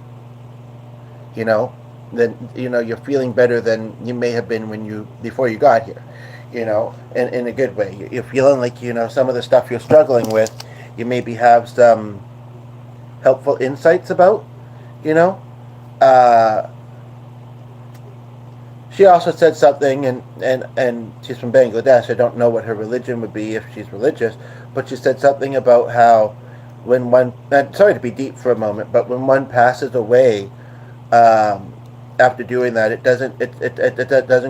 Then you're feeling better than you may have been before you got here. In a good way. You're feeling like, some of the stuff you're struggling with, you maybe have some helpful insights about, She also said something, and she's from Bangladesh. I don't know what her religion would be if she's religious, but she said something about how when one, and sorry to be deep for a moment, but when one passes away, after doing that, it doesn't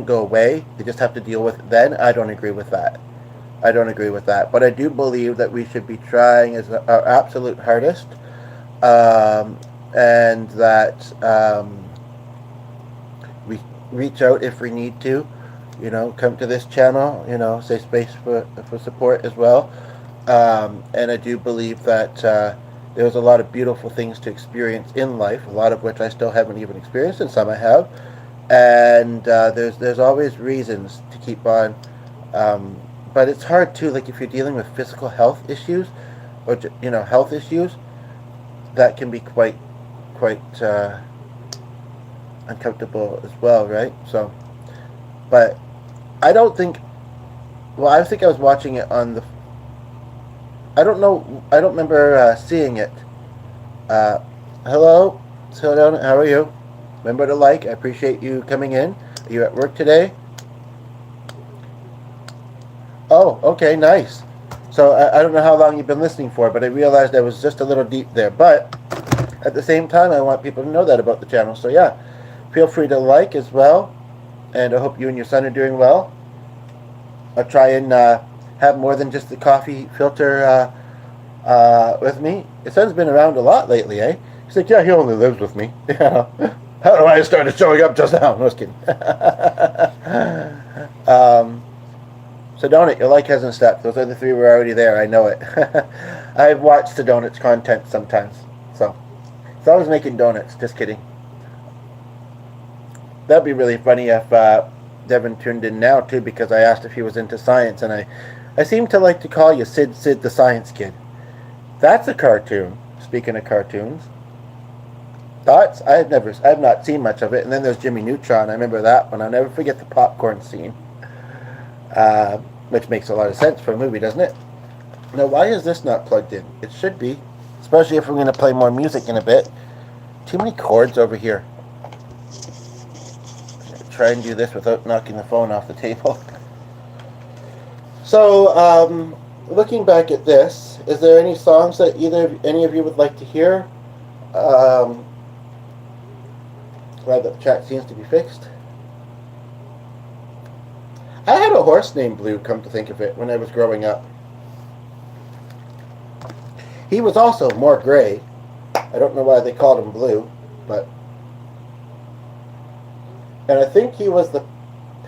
go away. They just have to deal with it then. I don't agree with that. But I do believe that we should be trying our absolute hardest, and that we reach out if we need to. Come to this channel. Say space for support as well. And I do believe that there's a lot of beautiful things to experience in life, a lot of which I still haven't even experienced, and some I have. And there's always reasons to keep on. But it's hard too, like if you're dealing with physical health issues, or health issues, that can be quite uncomfortable as well, right? So, but I don't think. Well, I think I was watching it on the. I don't know. I don't remember seeing it. Hello, Donut. How are you? Remember to like. I appreciate you coming in. Are you at work today? Oh, okay, nice. So I don't know how long you've been listening for, but I realized I was just a little deep there. But at the same time, I want people to know that about the channel. So yeah, feel free to like as well. And I hope you and your son are doing well. I'll try and have more than just the coffee filter with me. His son's been around a lot lately, eh? He's like, yeah, he only lives with me. How do I started showing up just now? No, I was kidding. So Donut, your like hasn't stopped. Those other three were already there. I know it. I've watched the Donut's content sometimes. So he's always making donuts. Just kidding. That'd be really funny if Devin tuned in now too, because I asked if he was into science, and I seem to like to call you Sid the Science Kid. That's a cartoon. Speaking of cartoons, thoughts? I've not seen much of it. And then there's Jimmy Neutron. I remember that one. I'll never forget the popcorn scene. which makes a lot of sense for a movie, doesn't it? Now, why is this not plugged in? It should be, especially if we're going to play more music in a bit. Too many cords over here. Try and do this without knocking the phone off the table. So, looking back at this, is there any songs that any of you would like to hear? Glad that the chat seems to be fixed. I had a horse named Blue, come to think of it, when I was growing up. He was also more gray. I don't know why they called him Blue, but... And I think he was the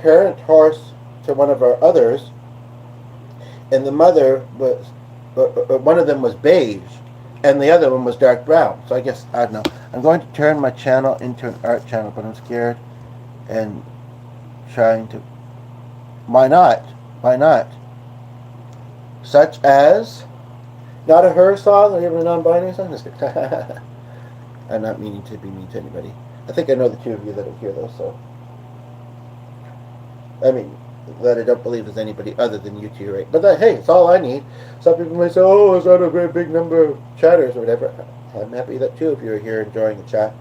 parent horse to one of our others, and the mother was... one of them was beige, and the other one was dark brown. So I guess, I don't know. I'm going to turn my channel into an art channel, but I'm scared and trying to... Why not? Why not? Such as... Not a her song or even a non-binary song? I'm not meaning to be mean to anybody. I think I know the two of you that will hear those, so... I mean, that I don't believe there's anybody other than you two, right? But hey, it's all I need. Some people may say, oh, it's not a very big number of chatters or whatever. I'm happy that two of you are here enjoying the chat.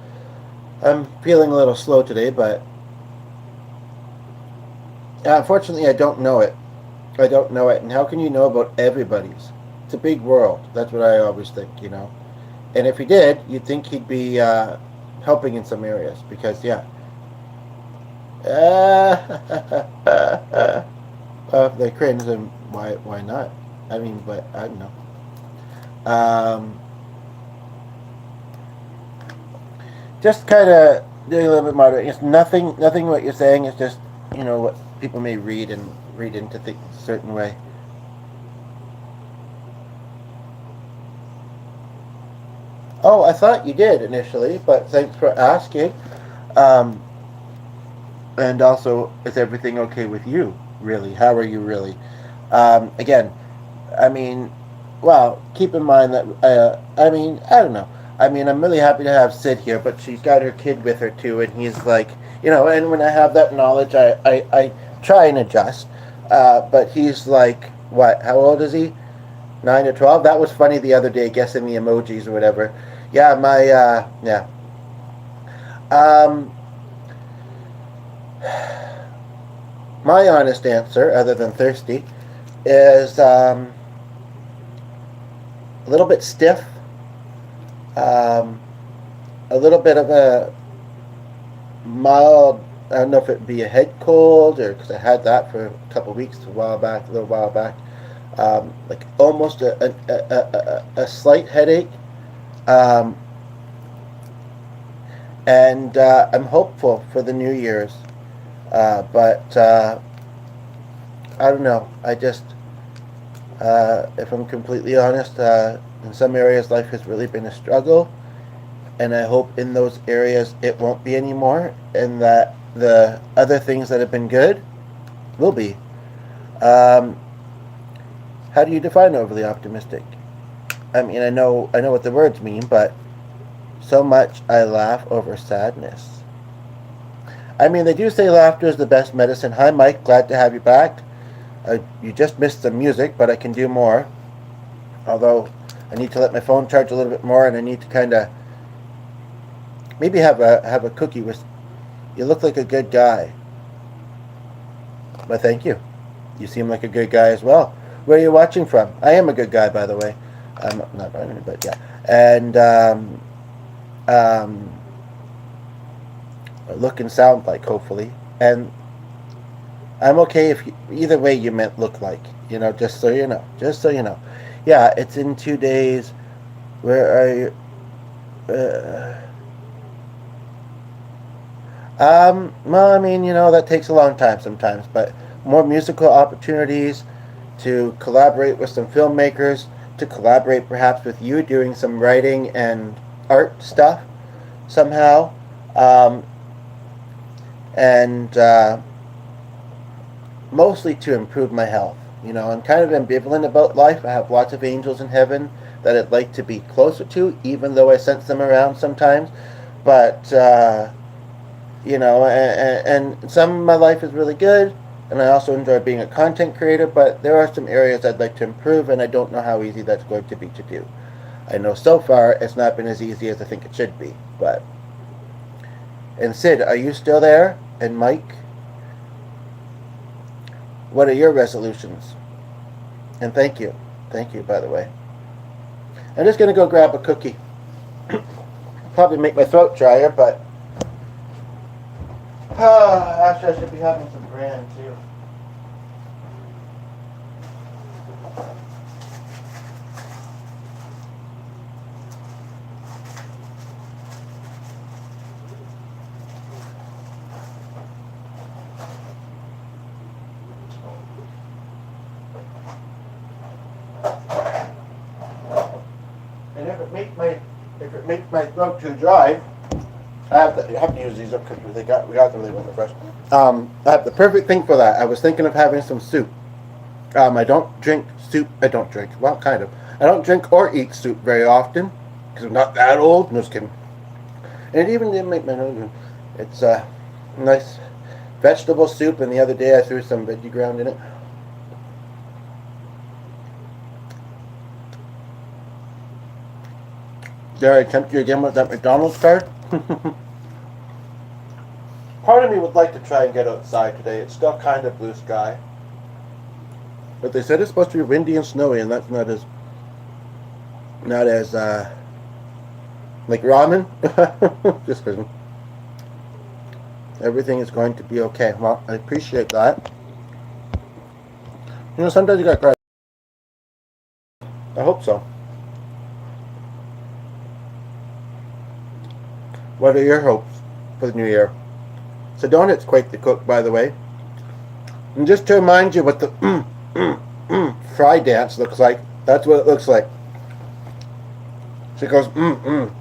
I'm feeling a little slow today, but... unfortunately, I don't know it. I don't know it. And how can you know about everybody's? It's a big world. That's what I always think, you know. And if he did, you'd think he'd be helping in some areas. Because, yeah. If they cringe, then why not? I mean, but I don't know. Just kind of doing a little bit moderate. It's nothing what you're saying. It's just, you know, what people may read into things a certain way. Oh, I thought you did initially, but thanks for asking. And also, is everything okay with you, really? How are you, really? Again, I mean, well, keep in mind that, I mean, I don't know. I mean, I'm really happy to have Sid here, but she's got her kid with her, too, and he's like, you know, and when I have that knowledge, I try and adjust. But he's like, what, how old is he? 9 or 12? That was funny the other day, guessing the emojis or whatever. Yeah, yeah. My honest answer, other than thirsty, is a little bit stiff, a little bit of a mild, I don't know if it'd be a head cold, or because I had that for a couple of weeks, a little while back, like almost a slight headache. And I'm hopeful for the New Year's, but I don't know. I just, if I'm completely honest, in some areas life has really been a struggle, and I hope in those areas it won't be anymore, and that the other things that have been good will be. How do you define overly optimistic? I mean, I know what the words mean, but so much I laugh over sadness. I mean, they do say laughter is the best medicine. Hi, Mike. Glad to have you back. You just missed some music, but I can do more. Although, I need to let my phone charge a little bit more, and I need to kind of maybe have a cookie with... You look like a good guy. Well, thank you. You seem like a good guy as well. Where are you watching from? I am a good guy, by the way. I'm not running, but yeah. And look and sound like, hopefully. And I'm okay if either way you meant look like, you know, just so you know. Yeah, it's in 2 days. Where are you? Well, I mean, you know, that takes a long time sometimes, but more musical opportunities to collaborate with some filmmakers, to collaborate perhaps with you doing some writing and art stuff somehow, and mostly to improve my health. You know, I'm kind of ambivalent about life. I have lots of angels in heaven that I'd like to be closer to, even though I sense them around sometimes. But, you know, and some of my life is really good, and I also enjoy being a content creator, but there are some areas I'd like to improve, and I don't know how easy that's going to be to do. I know so far it's not been as easy as I think it should be, but... And Sid, are you still there? And Mike? What are your resolutions? And thank you. Thank you, by the way. I'm just going to go grab a cookie. Probably make my throat drier, but... actually, I should be having some bran, too. And if it makes my throat too dry, I have to use these up because we got them really when they're fresh. I have the perfect thing for that. I was thinking of having some soup. I don't drink soup. Well, kind of. I don't drink or eat soup very often because I'm not that old. No, just kidding. And it even didn't make my nose. It's a nice vegetable soup, and the other day I threw some veggie ground in it. Dare I tempt you again with that McDonald's card? Part of me would like to try and get outside today. It's still kind of blue sky. But they said it's supposed to be windy and snowy, and that's not as like ramen. Just kidding. Everything is going to be okay. Well, I appreciate that. You know, sometimes you got credit. I hope so. What are your hopes for the new year? Sedona, quite the cook, by the way. And just to remind you what the fry dance looks like, that's what it looks like. She goes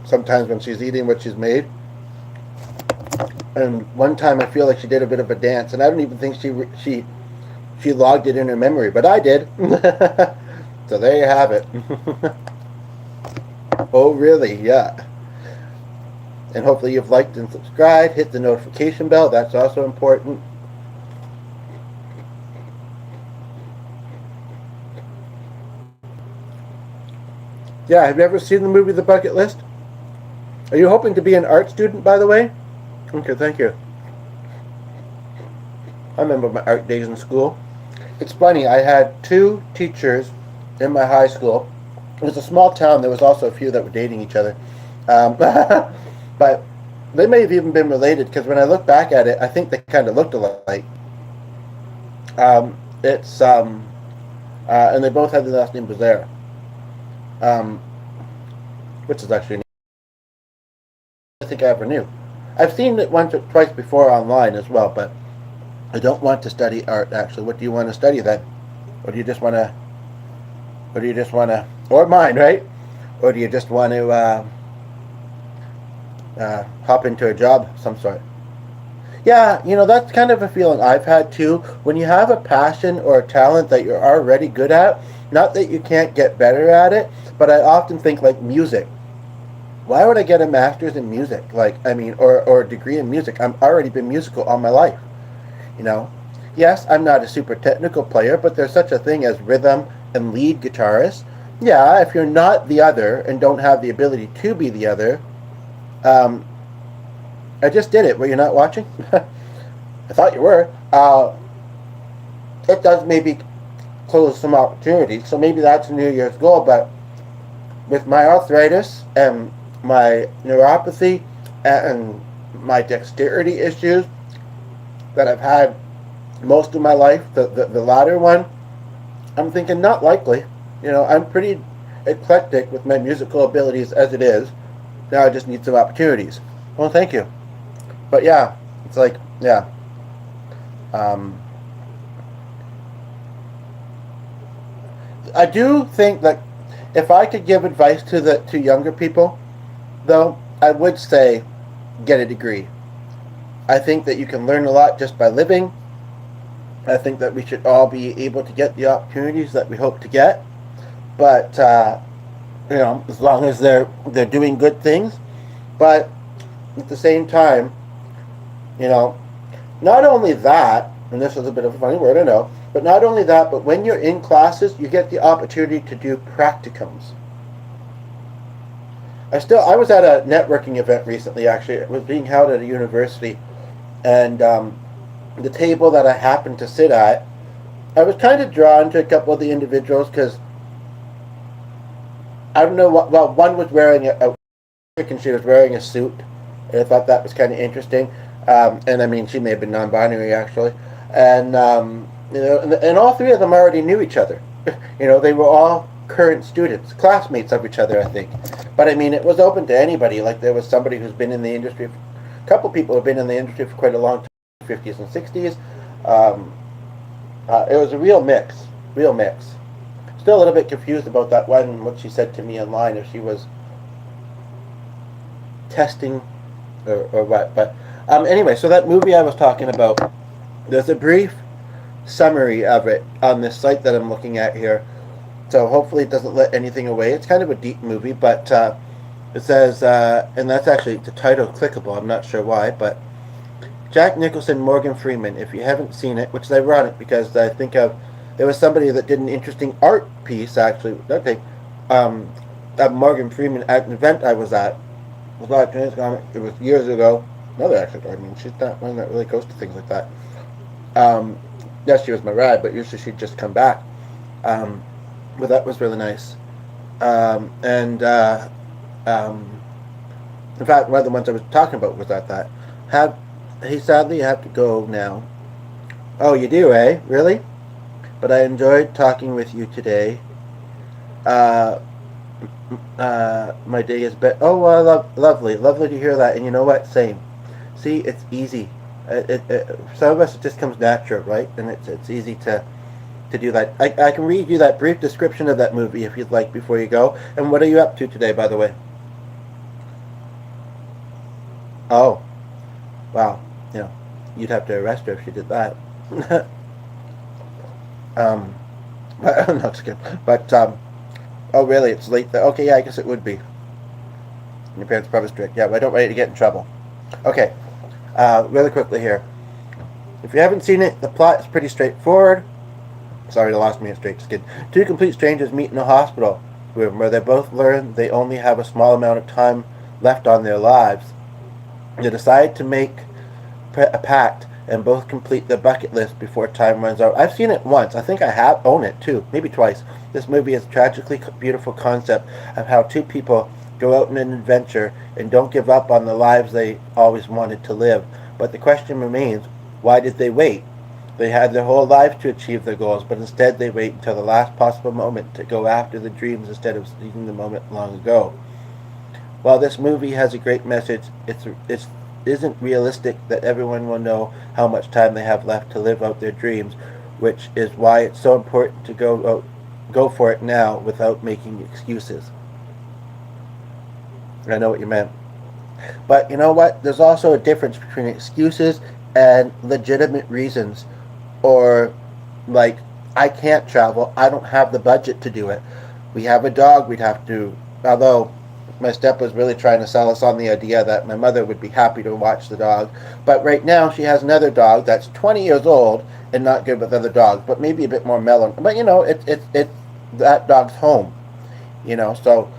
sometimes when she's eating what she's made. And one time I feel like she did a bit of a dance, and I don't even think she logged it in her memory, but I did. So there you have it. Oh, really? Yeah. And hopefully you've liked and subscribed. Hit the notification bell. That's also important. Yeah, have you ever seen the movie The Bucket List? Are you hoping to be an art student, by the way? Okay, thank you. I remember my art days in school. It's funny, I had 2 teachers in my high school. It was a small town. There was also a few that were dating each other. But they may have even been related, because when I look back at it, I think they kind of looked alike. And they both had the last name Bazaar. Which is actually I think I ever knew. I've seen it once or twice before online as well, but I don't want to study art, actually. What do you want to study then? Or do you just want to, or mine, right? Or do you just want to hop into a job of some sort? Yeah, you know, that's kind of a feeling I've had too. When you have a passion or a talent that you're already good at, not that you can't get better at it, but I often think like music. Why would I get a master's in music? Or a degree in music? I've already been musical all my life. You know? Yes, I'm not a super technical player, but there's such a thing as rhythm and lead guitarist. Yeah, if you're not the other and don't have the ability to be the other, I just did it. Were you not watching? I thought you were. It does maybe close some opportunities, so maybe that's a New Year's goal, but with my arthritis and my neuropathy and my dexterity issues that I've had most of my life, the latter one, I'm thinking not likely. You know, I'm pretty eclectic with my musical abilities as it is. Now I just need some opportunities. Well, thank you. But yeah, it's like, yeah. I do think that if I could give advice to younger people, though, I would say get a degree. I think that you can learn a lot just by living. I think that we should all be able to get the opportunities that we hope to get. But, you know, as long as they're doing good things. But at the same time, you know, not only that, and this is a bit of a funny word, I know, but not only that, but when you're in classes, you get the opportunity to do practicums. I was at a networking event recently, actually. It was being held at a university, and the table that I happened to sit at, I was kind of drawn to a couple of the individuals because I don't know what. Well, one was wearing a and she was wearing a suit, and I thought that was kind of interesting. And I mean, she may have been non-binary actually, and and all three of them already knew each other. They were all current students, classmates of each other, I think. But I mean, it was open to anybody. Like there was somebody who's been in the industry, a couple people have been in the industry for quite a long time, 50s and 60s. It was a real mix, real mix. Still a little bit confused about that one, what she said to me online, if she was testing or what. But anyway, so that movie I was talking about, there's a brief summary of it on this site that I'm looking at here. So hopefully it doesn't let anything away. It's kind of a deep movie, but it says, and that's actually the title clickable. I'm not sure why, but Jack Nicholson, Morgan Freeman. If you haven't seen it, which is ironic because I think there was somebody that did an interesting art piece actually. Okay, of Morgan Freeman at an event I was at. It was years ago. Another actor. I mean, she's not one that really goes to things like that. Yes, she was my ride, but usually she'd just come back. But that was really nice. In fact, one of the ones I was talking about was that. He sadly had to go now. Oh, you do, eh? Really? But I enjoyed talking with you today. My day is better. Oh, well, lovely to hear that. And you know what? Same. See, it's easy. Some of us it just comes natural, right? And it's easy to do that. I can read you that brief description of that movie if you'd like before you go. And what are you up to today, by the way? Oh, wow. You'd have to arrest her if she did that. I'm not just kidding. But oh, really? It's late. Okay, yeah, I guess it would be. Your parents probably strict. Yeah, but I don't want you to get in trouble. Okay, really quickly here. If you haven't seen it, the plot is pretty straightforward. Sorry, I lost me at straight. Just kidding. Two complete strangers meet in a hospital room where they both learn they only have a small amount of time left on their lives. They decide to make a pact and both complete the bucket list before time runs out. I've seen it once. I think I own it too, maybe twice. This movie is a tragically beautiful concept of how two people go out on an adventure and don't give up on the lives they always wanted to live. But the question remains, why did they wait? They had their whole lives to achieve their goals, but instead they wait until the last possible moment to go after the dreams instead of seizing the moment long ago. While this movie has a great message, it isn't realistic that everyone will know how much time they have left to live out their dreams, which is why it's so important to go for it now without making excuses. I know what you meant. But you know what? There's also a difference between excuses and legitimate reasons. Or, like, I can't travel. I don't have the budget to do it. We have a dog we'd have to... Although, my step was really trying to sell us on the idea that my mother would be happy to watch the dog. But right now, she has another dog that's 20 years old and not good with other dogs. But maybe a bit more mellow. But, it's that dog's home. So...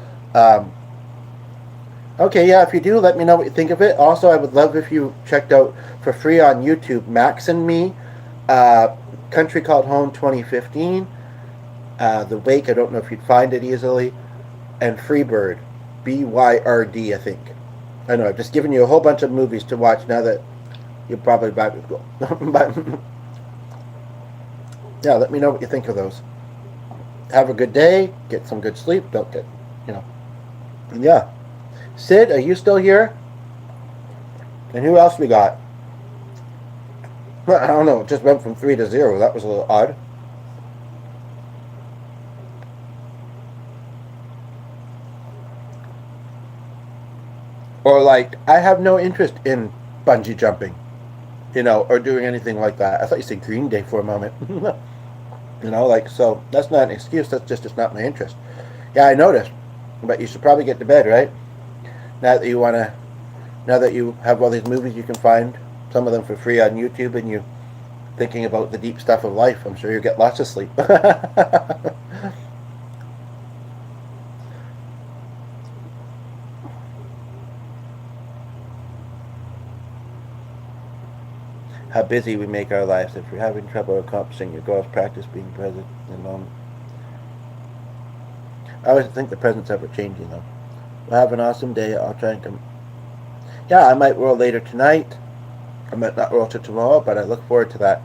okay, yeah, if you do, let me know what you think of it. Also, I would love if you checked out for free on YouTube, Max and Me, Country Called Home 2015, The Wake, I don't know if you'd find it easily, and Freebird, BYRD, I think. I know, I've just given you a whole bunch of movies to watch now that you're probably back to school. But, yeah, let me know what you think of those. Have a good day, get some good sleep, don't get, yeah. Sid, are you still here? And who else we got? Well, I don't know. It just went from 3 to 0. That was a little odd. Or like, I have no interest in bungee jumping, or doing anything like that. I thought you said Green Day for a moment. So that's not an excuse. That's just it's not my interest. Yeah, I noticed. But you should probably get to bed, right? Now that you have all these movies you can find, some of them for free on YouTube, and you thinking about the deep stuff of life. I'm sure you get lots of sleep. How busy we make our lives. If you're having trouble accomplishing your goals, practice being present in the moment. I always think the present's ever changing, though. We'll have an awesome day. I'll try and come. Yeah, I might roll later tonight. I might not roll till tomorrow, but I look forward to that.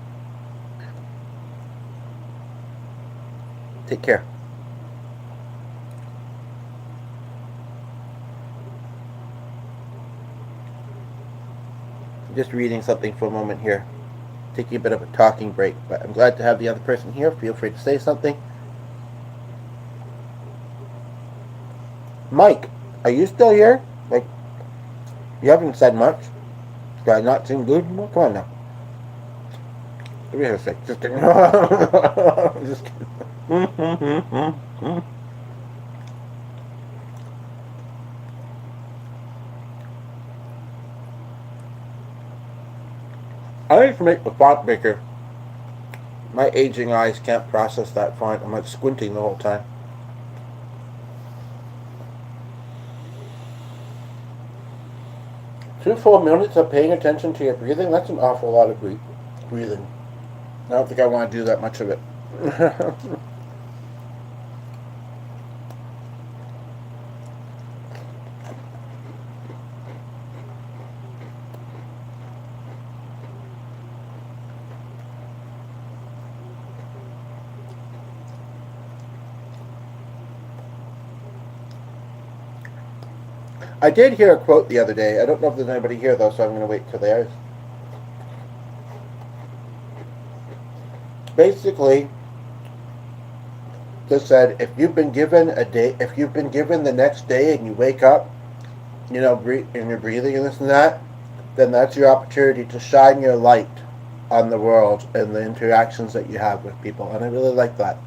Take care. I'm just reading something for a moment here. Taking a bit of a talking break, but I'm glad to have the other person here. Feel free to say something. Mike, are you still here? Like, you haven't said much. Do I not seem good? Well, come on now. Give me a sec. Just kidding. Just kidding. I need to make the font bigger. My aging eyes can't process that font. I'm like squinting the whole time. Two full minutes of paying attention to your breathing, that's an awful lot of breathing. I don't think I want to do that much of it. I did hear a quote the other day. I don't know if there's anybody here, though, so I'm going to wait till there is. Basically, just said, if you've been given a day, if you've been given the next day and you wake up, you know, and you're breathing and this and that, then that's your opportunity to shine your light on the world and the interactions that you have with people. And I really like that.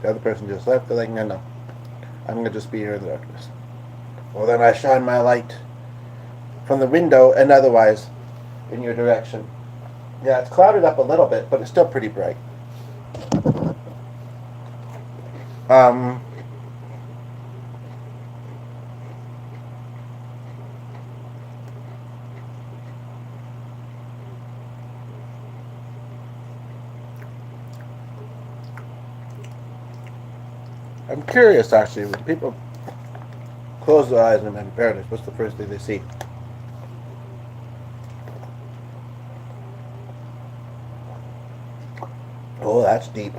The other person just left. They're like, no, I'm going to just be here in the darkness. Well, then I shine my light from the window and otherwise in your direction. Yeah, it's clouded up a little bit, but it's still pretty bright. I'm curious, actually, when people close their eyes and in paradise, what's the first thing they see? Oh, that's deep.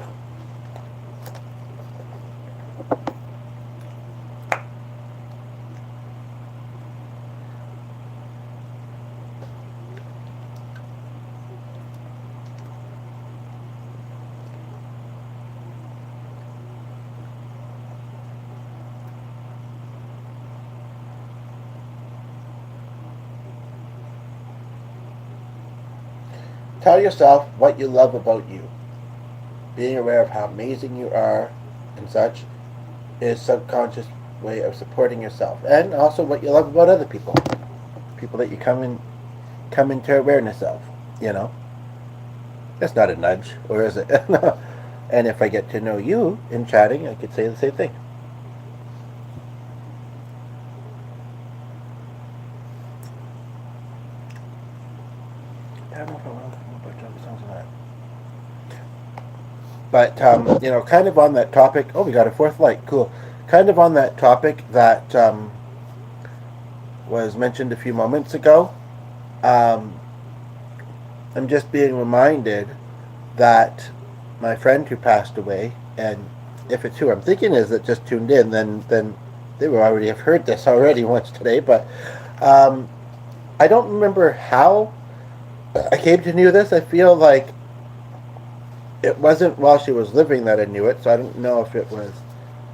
Tell yourself what you love about you. Being aware of how amazing you are and such is a subconscious way of supporting yourself. And also what you love about other people. People that you come into awareness of, you know. That's not a nudge, or is it? And if I get to know you in chatting, I could say the same thing. But, you know, kind of on that topic, oh, we got a fourth light, cool. Kind of on that topic that was mentioned a few moments ago, I'm just being reminded that my friend who passed away, and if it's who I'm thinking is that just tuned in, then they will already have heard this already once today, but I don't remember how I came to know this. I feel like it wasn't while she was living that I knew it, so I don't know if it was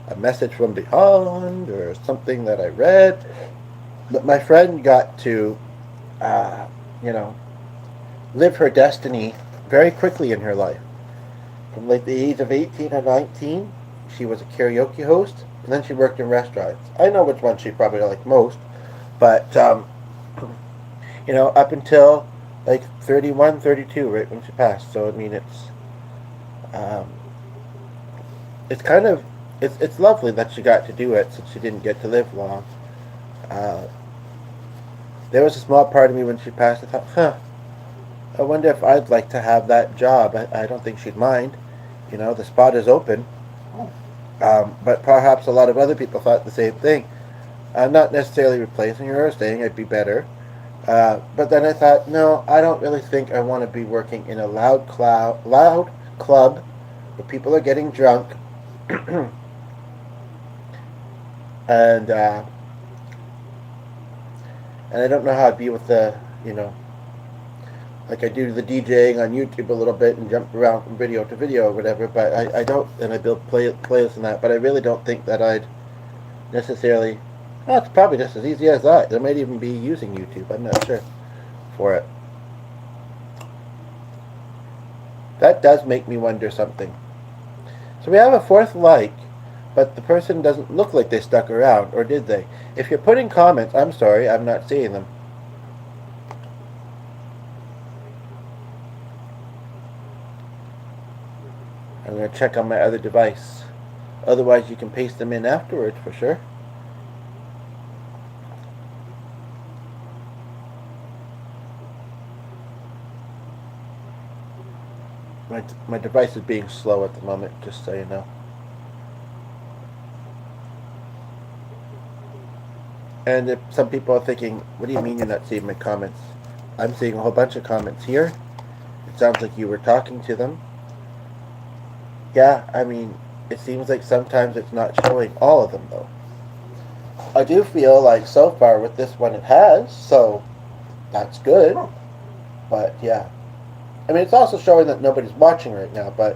a message from beyond or something that I read. But my friend got to, you know, live her destiny very quickly in her life. From like the age of 18 or 19, she was a karaoke host, and then she worked in restaurants. I know which one she probably liked most, but, you know, up until like 31, 32, right when she passed. So I mean, um, it's kind of it's lovely that she got to do it since she didn't get to live long. Uh, there was a small part of me when she passed. I thought, I wonder if I'd like to have that job. I don't think she'd mind. You know, the spot is open. But perhaps a lot of other people thought the same thing. Not necessarily replacing her or saying it'd be better. But then I thought, no, I don't really think I want to be working in a loud club where people are getting drunk, and and I don't know how I'd be with the, like I do the DJing on YouTube a little bit and jump around from video to video or whatever. But I don't, and I build playlists and that. But I really don't think that I'd necessarily. Well, it's probably just as easy as that. I might even be using YouTube. I'm not sure for it. That does make me wonder something. So we have a fourth like, but the person doesn't look like they stuck around, or did they? If you're putting comments, I'm sorry, I'm not seeing them. I'm going to check on my other device. Otherwise, you can paste them in afterwards for sure. My device is being slow at the moment, just so you know. And if some people are thinking, what do you mean you're not seeing my comments? I'm seeing a whole bunch of comments here. It sounds like you were talking to them. Yeah, I mean, it seems like sometimes it's not showing all of them, though. I do feel like so far with this one it has, so that's good. But yeah. I mean, it's also showing that nobody's watching right now, but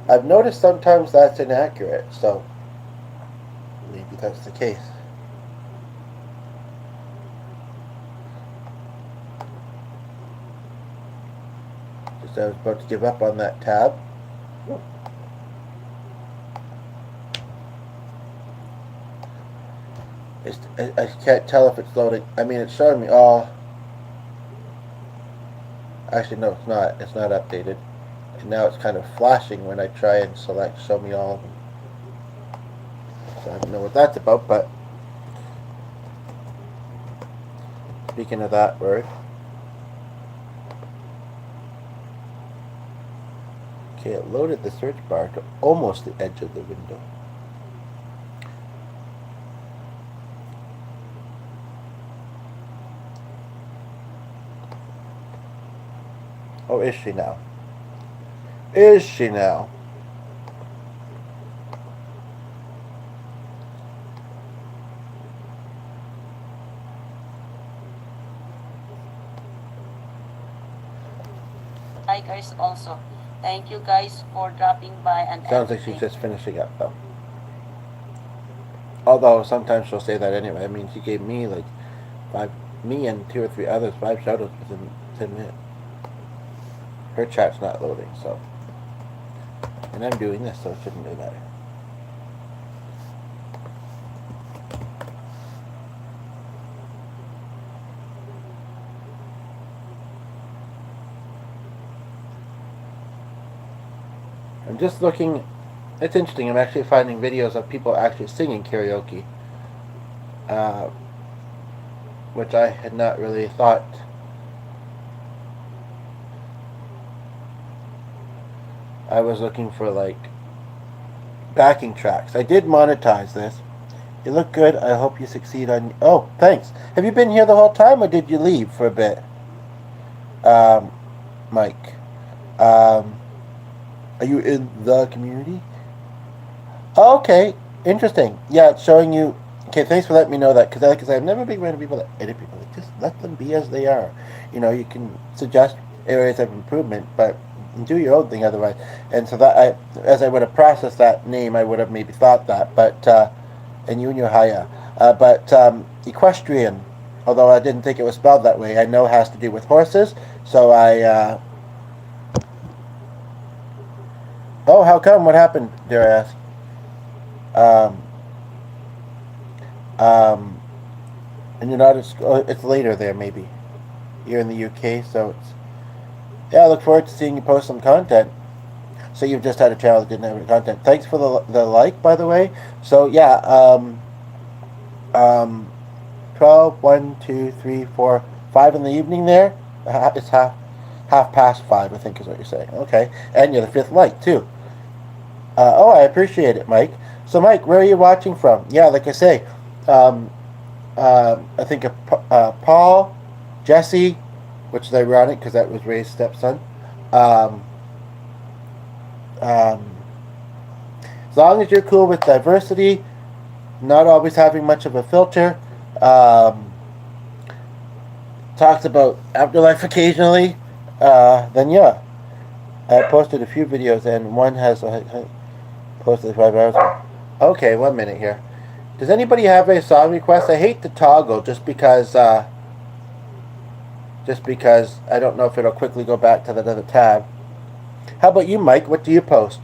I've noticed sometimes that's inaccurate, so maybe that's the case. Just I was about to give up on that tab. I can't tell if it's loading. I mean, it's showing me all. Actually, no, it's not. It's not updated. And now it's kind of flashing when I try and select show me all of them. So I don't know what that's about, but speaking of that word. Okay, it loaded the search bar to almost the edge of the window. Oh, is she now? Is she now? Hi guys also. Thank you guys for dropping by and Sounds like she's just finishing up though. Although sometimes she'll say that anyway. I mean, she gave me like me and 2 or 3 others 5 shoutouts within 10 minutes. Her chat's not loading, so. And I'm doing this, so it shouldn't really matter. I'm just looking. It's interesting. I'm actually finding videos of people actually singing karaoke, which I had not really thought. I was looking for like backing tracks. I did monetize this. You look good. I hope you succeed on. Oh, thanks. Have you been here the whole time, or did you leave for a bit, Mike? Are you in the community? Oh, okay, interesting. Yeah, it's showing you. Okay, thanks for letting me know that, because I've never been one of people that edit people. Like, just let them be as they are. You know, you can suggest areas of improvement, but do your own thing otherwise. And so that as I would have processed that name, I would have maybe thought that. But and you and your haya, but equestrian. Although I didn't think it was spelled that way, I know it has to do with horses. So I. Oh, how come? What happened? Dare I ask? And you're not at school. It's later there, maybe. You're in the UK, so it's, yeah, I look forward to seeing you post some content. So you've just had a channel that didn't have any content. Thanks for the like, by the way. So yeah, 12, 1, 2, 3, 4, 5 in the evening there. It's half past 5, I think is what you're saying. Okay, and you're the 5th like too. Oh, I appreciate it, Mike. So Mike, where are you watching from? Yeah, like I say, I think Paul, Jesse, which is ironic because that was Ray's stepson. As long as you're cool with diversity, not always having much of a filter, talks about afterlife occasionally, then yeah. I posted a few videos and one has posted 5 hours ago. Okay, 1 minute here. Does anybody have a song request? I hate to toggle just because I don't know if it'll quickly go back to that other tab. How about you, Mike? What do you post?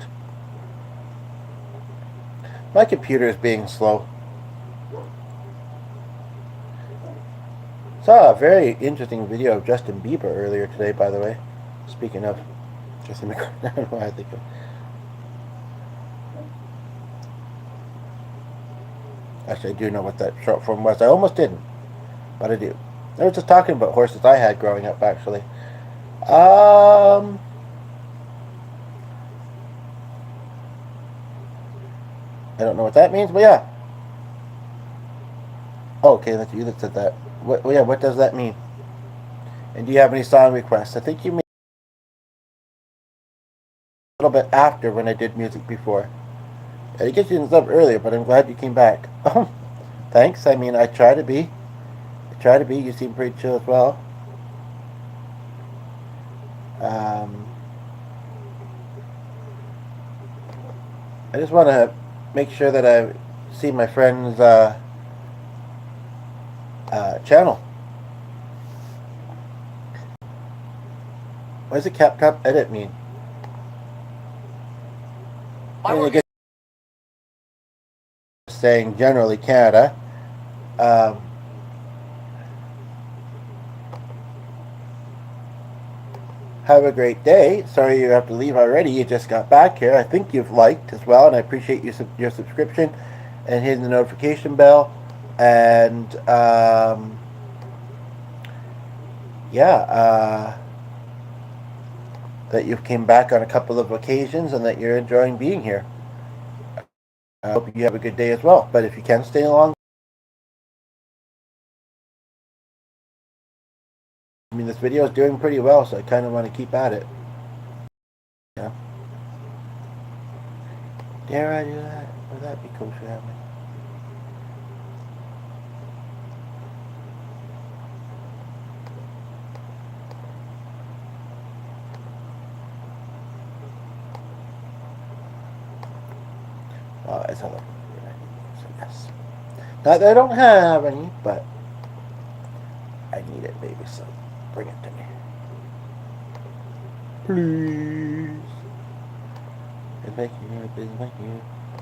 My computer is being slow. Saw a very interesting video of Justin Bieber earlier today, by the way. Speaking of Justin Bieber, I don't know why I think of. Actually, I do know what that short form was. I almost didn't, but I do. I was just talking about horses I had growing up, actually. I don't know what that means, but yeah. Oh, okay, that's you that said that. What does that mean? And do you have any song requests? I think you made a little bit after when I did music before. I get you up earlier, but I'm glad you came back. Thanks. I mean, I try to be. You seem pretty chill as well. I just want to make sure that I see my friend's channel. What does a CapCut edit mean? I guess saying generally Canada. Have a great day. Sorry you have to leave already. You just got back here. I think you've liked as well, and I appreciate your subscription and hitting the notification bell. And that you came back on a couple of occasions and that you're enjoying being here. I hope you have a good day as well. But if you can stay along, I mean, this video is doing pretty well, so I kind of want to keep at it. Yeah. Dare I do that? Would that be kosher happening? Oh, it's a little so yes. Not that I don't have any, but I need it, baby, so bring it to me. Please. It's making you, please make you.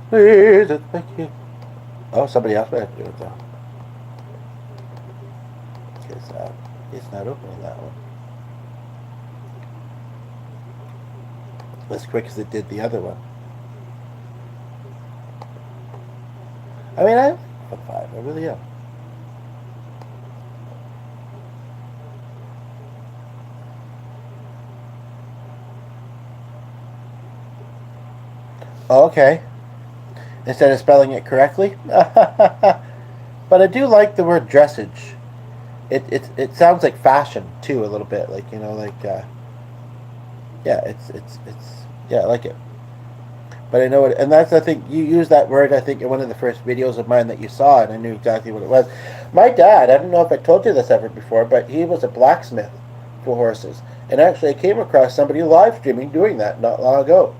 Please, it's making you. Oh, somebody else might have to do it though. Because it's not opening that one. As quick as it did the other one. I mean, I'm 5, I really am. Oh, okay. Instead of spelling it correctly. But I do like the word dressage. It sounds like fashion too, a little bit, like, you know, like yeah, it's yeah, I like it. But I know it, and that's, I think you used that word, I think, in one of the first videos of mine that you saw, and I knew exactly what it was. My dad, I don't know if I told you this ever before, but he was a blacksmith for horses. And actually, I came across somebody live streaming doing that not long ago.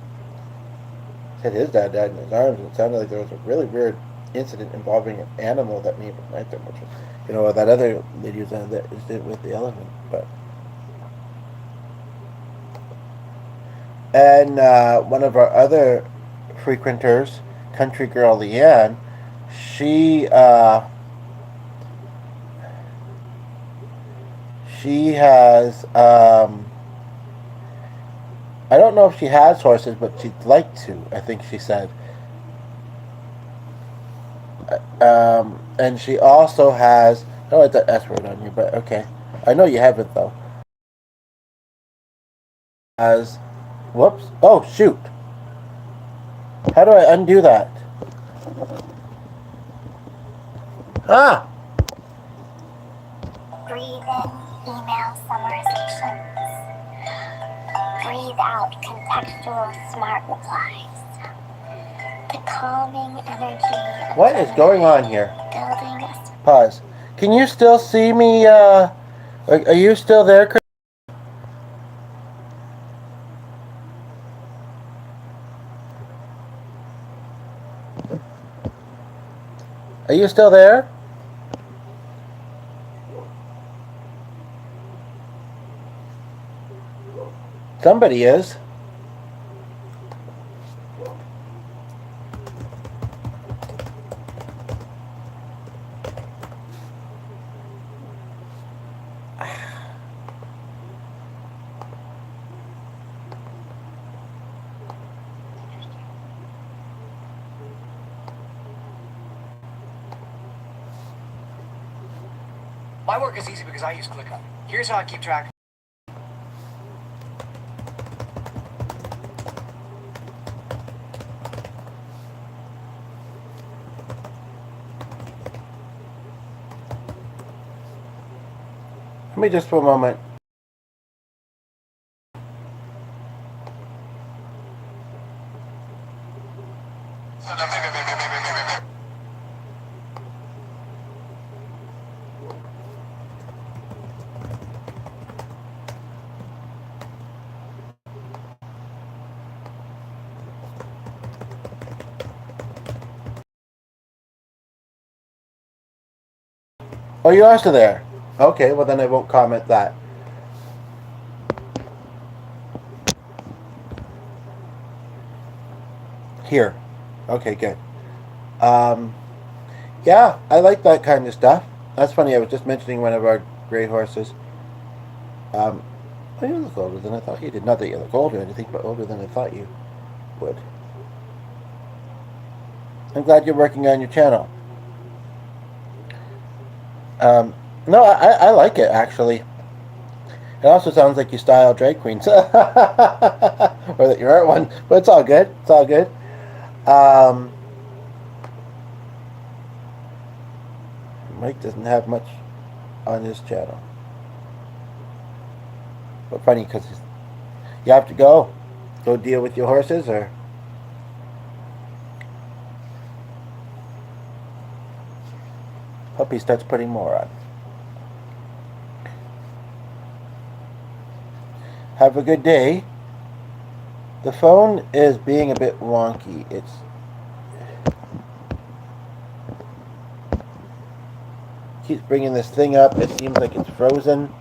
Said his dad died in his arms, and it sounded like there was a really weird incident involving an animal that made him like that much. You know, that other lady was that did with the elephant, but. And one of our other frequenters, Country Girl Leanne, she has, I don't know if she has horses, but she'd like to, I think she said. And she also has, I don't like that S word on you, but okay. I know you have it though. As, whoops, oh shoot. How do I undo that? Ah! Breathe in email summarizations. Breathe out contextual smart replies. The calming energy of What is going on here? building a Pause. Can you still see me, are you still there, Chris? Are you still there? Somebody is. My work is easy because I use ClickUp. Here's how I keep track. Let me just for a moment. Oh, you are still there. Okay, well then I won't comment that. Here. Okay, good. Yeah, I like that kind of stuff. That's funny, I was just mentioning one of our gray horses. Oh, you look older than I thought you did. Not that you look older or anything, but older than I thought you would. I'm glad you're working on your channel. No, I like it, actually. It also sounds like you style drag queens. Or that you are one. But it's all good. It's all good. Mike doesn't have much on his channel. But funny, because you have to go deal with your horses, or... Hope he starts putting more on. Have a good day. The phone is being a bit wonky. It's keeps bringing this thing up. It seems like it's frozen,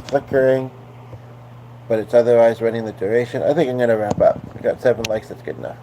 flickering, but it's otherwise running the duration. I think I'm going to wrap up. I got 7 likes. That's good enough.